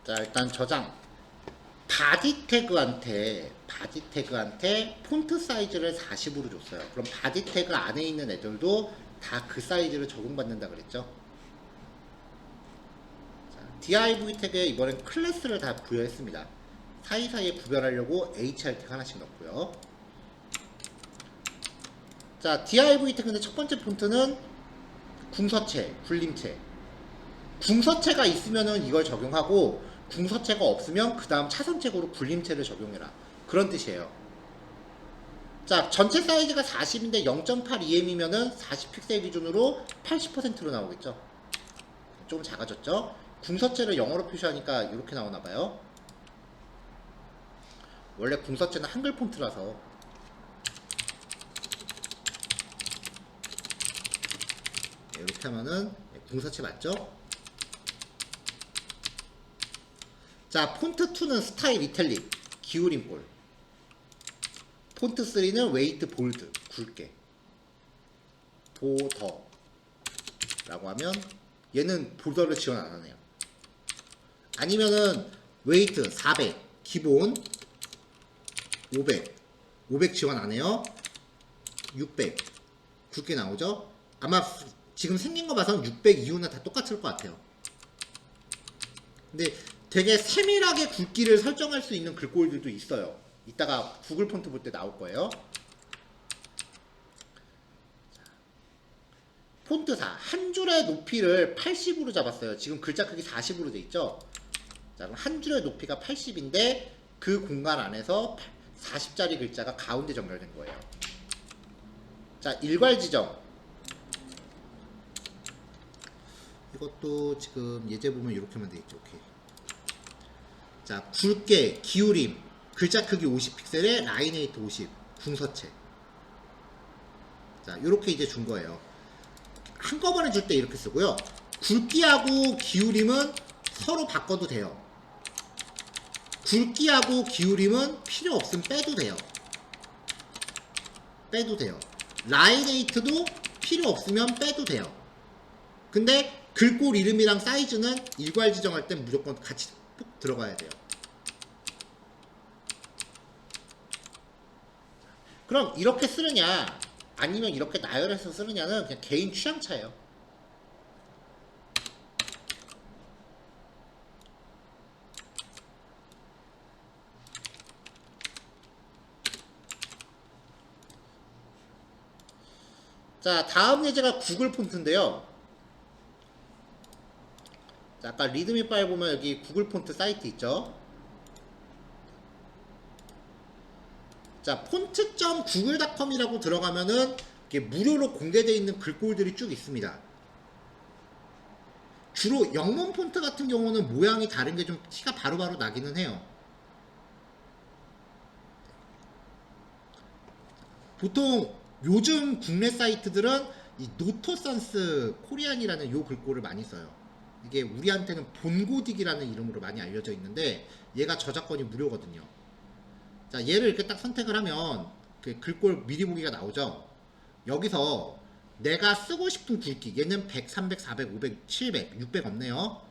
자, 일단 저장. 바디 태그한테 폰트 사이즈를 40으로 줬어요. 그럼 바디 태그 안에 있는 애들도 다 그 사이즈를 적용받는다 그랬죠. 자, div 태그에 이번엔 클래스를 다 부여했습니다. 사이사이에 구별하려고 hr 태그 하나씩 넣고요. 자, div 태그인데 첫 번째 폰트는 궁서체, 굴림체. 궁서체가 있으면은 이걸 적용하고 궁서체가 없으면 그 다음 차선책으로 굴림체를 적용해라. 그런 뜻이에요. 자, 전체 사이즈가 40인데 0.82mm면은 40픽셀 기준으로 80%로 나오겠죠. 좀 작아졌죠. 궁서체를 영어로 표시하니까 이렇게 나오나봐요. 원래 궁서체는 한글 폰트라서. 이렇게 하면은 궁서체 맞죠? 자, 폰트 2는 스타일 이탈릭, 기울임 볼. 폰트 3는 웨이트 볼드, 굵게. 보더 라고 하면 얘는 볼더를 지원 안 하네요. 아니면은 웨이트 400, 기본 500 지원 안 해요. 600 굵게 나오죠. 아마 지금 생긴 거 봐서는 600 이후는 다 똑같을 것 같아요. 근데 되게 세밀하게 굵기를 설정할 수 있는 글꼴들도 있어요. 이따가 구글 폰트 볼 때 나올 거예요. 폰트사 한 줄의 높이를 80으로 잡았어요. 지금 글자 크기 40으로 돼 있죠. 자, 그럼 한 줄의 높이가 80인데 그 공간 안에서 40짜리 글자가 가운데 정렬된 거예요. 자, 일괄 지정. 이것도 지금 예제 보면 이렇게만 돼 있죠. 오케이. 자, 굵게 기울임 글자 크기 50픽셀에 라인 웨이트 50 궁서체. 자, 이렇게 이제 준 거예요. 한꺼번에 줄 때 이렇게 쓰고요. 굵기하고 기울임은 서로 바꿔도 돼요. 굵기하고 기울임은 필요 없으면 빼도 돼요. 빼도 돼요. 라인 웨이트도 필요 없으면 빼도 돼요. 근데 글꼴 이름이랑 사이즈는 일괄 지정할 땐 무조건 같이 꼭 들어가야 돼요. 그럼 이렇게 쓰느냐 아니면 이렇게 나열해서 쓰느냐는 그냥 개인 취향 차예요. 자, 다음 예제가 구글 폰트인데요. 자, 아까 리드미 파일 보면 여기 구글 폰트 사이트 있죠. 자, 폰트.google.com이라고 들어가면은 이게 무료로 공개되어 있는 글꼴들이 쭉 있습니다. 주로 영문 폰트 같은 경우는 모양이 다른 게 좀 티가 바로바로 나기는 해요. 보통 요즘 국내 사이트들은 이 노토선스 코리안이라는 요 글꼴을 많이 써요. 이게 우리한테는 본고딕이라는 이름으로 많이 알려져 있는데 얘가 저작권이 무료거든요. 자, 얘를 이렇게 딱 선택을 하면 그 글꼴 미리 보기가 나오죠. 여기서 내가 쓰고 싶은 굵기, 얘는 100, 300, 400, 500, 700, 600 없네요.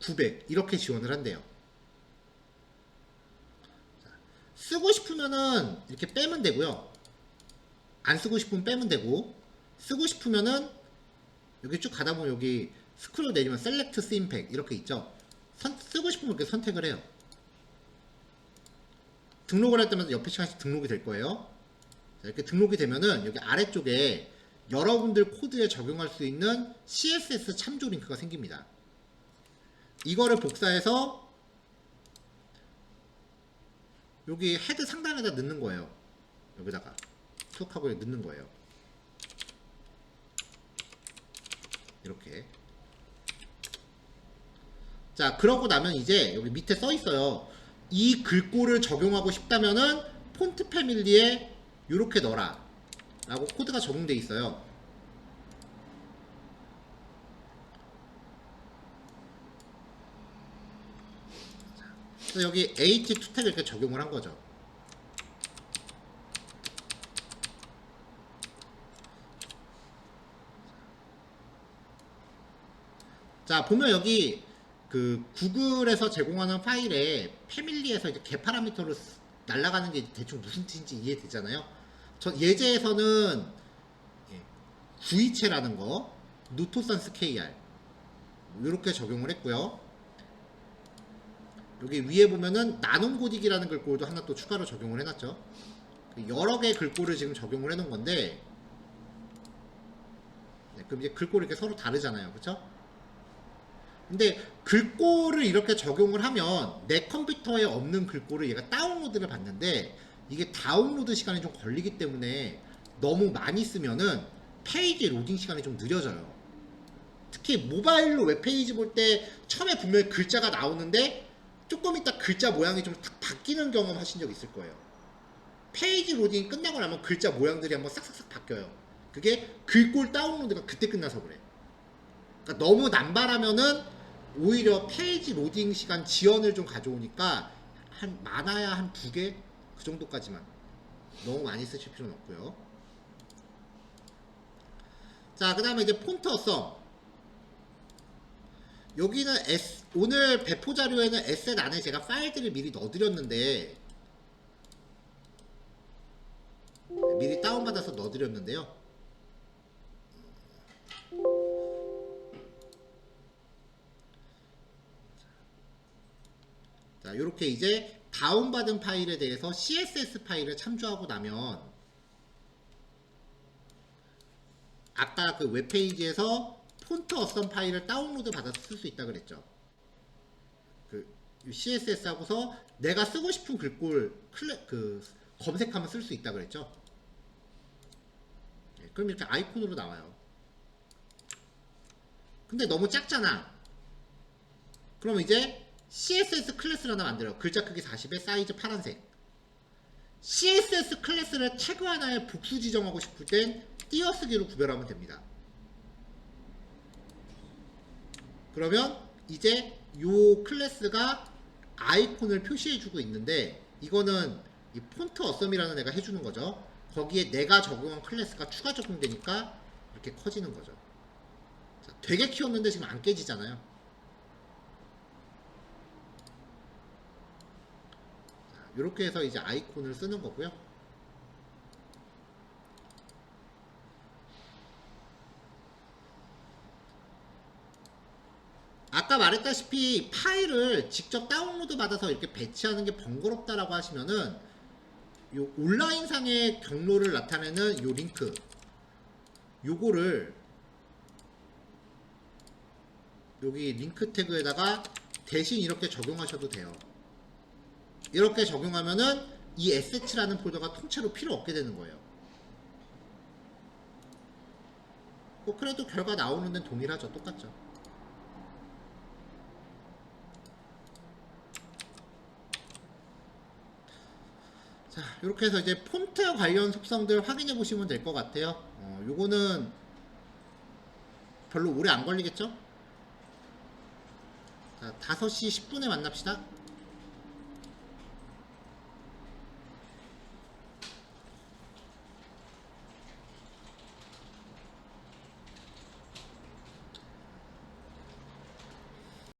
900 이렇게 지원을 한대요. 자, 쓰고 싶으면은 이렇게 빼면 되고요. 안 쓰고 싶으면 빼면 되고, 쓰고 싶으면은 여기 쭉 가다 보면 여기 스크롤 내리면 셀렉트 스임팩 이렇게 있죠. 쓰고 싶으면 이렇게 선택을 해요. 등록을 할 때마다 옆에 시간씩 등록이 될 거예요. 자, 이렇게 등록이 되면은 여기 아래쪽에 여러분들 코드에 적용할 수 있는 CSS 참조 링크가 생깁니다. 이거를 복사해서 여기 헤드 상단에다 넣는 거예요. 여기다가 툭 하고 넣는 거예요. 이렇게. 자, 그러고 나면 이제 여기 밑에 써 있어요. 이 글꼴을 적용하고 싶다면은 폰트 패밀리에 이렇게 넣어라 라고 코드가 적용되어 있어요. 그래서 여기 AT2 태그 이렇게 적용을 한 거죠. 자, 보면 여기 그 구글에서 제공하는 파일에 패밀리에서 이제 개 파라미터로 날아가는 게 대충 무슨 뜻인지 이해되잖아요. 저 예제에서는 구이체라는 거, 노토선스 KR 이렇게 적용을 했고요. 여기 위에 보면은 나눔고딕이라는 글꼴도 하나 또 추가로 적용을 해놨죠. 여러 개의 글꼴을 지금 적용을 해놓은 건데, 네, 그럼 이제 글꼴이 이렇게 서로 다르잖아요, 그렇죠? 근데 글꼴을 이렇게 적용을 하면 내 컴퓨터에 없는 글꼴을 얘가 다운로드를 받는데 이게 다운로드 시간이 좀 걸리기 때문에 너무 많이 쓰면은 페이지 로딩 시간이 좀 느려져요. 특히 모바일로 웹페이지 볼 때 처음에 분명히 글자가 나오는데 조금 있다 글자 모양이 좀 바뀌는 경험 하신 적 있을 거예요. 페이지 로딩이 끝나고 나면 글자 모양들이 한번 싹싹싹 바뀌어요. 그게 글꼴 다운로드가 그때 끝나서 그래. 그러니까 너무 남발하면은 오히려 페이지 로딩 시간 지연을 좀 가져오니까 한 많아야 한 2개 그 정도까지만, 너무 많이 쓰실 필요는 없고요. 자, 그 다음에 이제 폰트 어썸. 여기는 오늘 배포 자료에는 에셋 안에 제가 파일들을 미리 넣어드렸는데, 미리 다운받아서 넣어드렸는데요. 자, 이렇게 이제 다운받은 파일에 대해서 CSS 파일을 참조하고 나면 아까 그 웹페이지에서 폰트 어썸 파일을 다운로드 받아서 쓸 수 있다 그랬죠. 그 CSS 하고서 내가 쓰고 싶은 글꼴 검색하면 쓸 수 있다 그랬죠. 네, 그럼 이렇게 아이콘으로 나와요. 근데 너무 작잖아. 그럼 이제 CSS 클래스를 하나 만들어요. 글자 크기 40에 사이즈 파란색. CSS 클래스를 태그 하나에 복수 지정하고 싶을 땐 띄어쓰기로 구별하면 됩니다. 그러면 이제 요 클래스가 아이콘을 표시해주고 있는데 이거는 이 폰트 어썸이라는 애가 해주는 거죠. 거기에 내가 적용한 클래스가 추가 적용되니까 이렇게 커지는 거죠. 자, 되게 키웠는데 지금 안 깨지잖아요. 자, 이렇게 해서 이제 아이콘을 쓰는 거고요. 아까 말했다시피 파일을 직접 다운로드 받아서 이렇게 배치하는 게 번거롭다라고 하시면은 요 온라인상의 경로를 나타내는 요 링크 요거를 여기 링크 태그에다가 대신 이렇게 적용하셔도 돼요. 이렇게 적용하면은 이 ass라는 폴더가 통째로 필요 없게 되는 거예요. 뭐 그래도 결과 나오는 데는 동일하죠. 똑같죠. 자, 이렇게 해서 이제 폰트 관련 속성들 확인해 보시면 될 것 같아요. 요거는 별로 오래 안 걸리겠죠? 자, 5시 10분에 만납시다.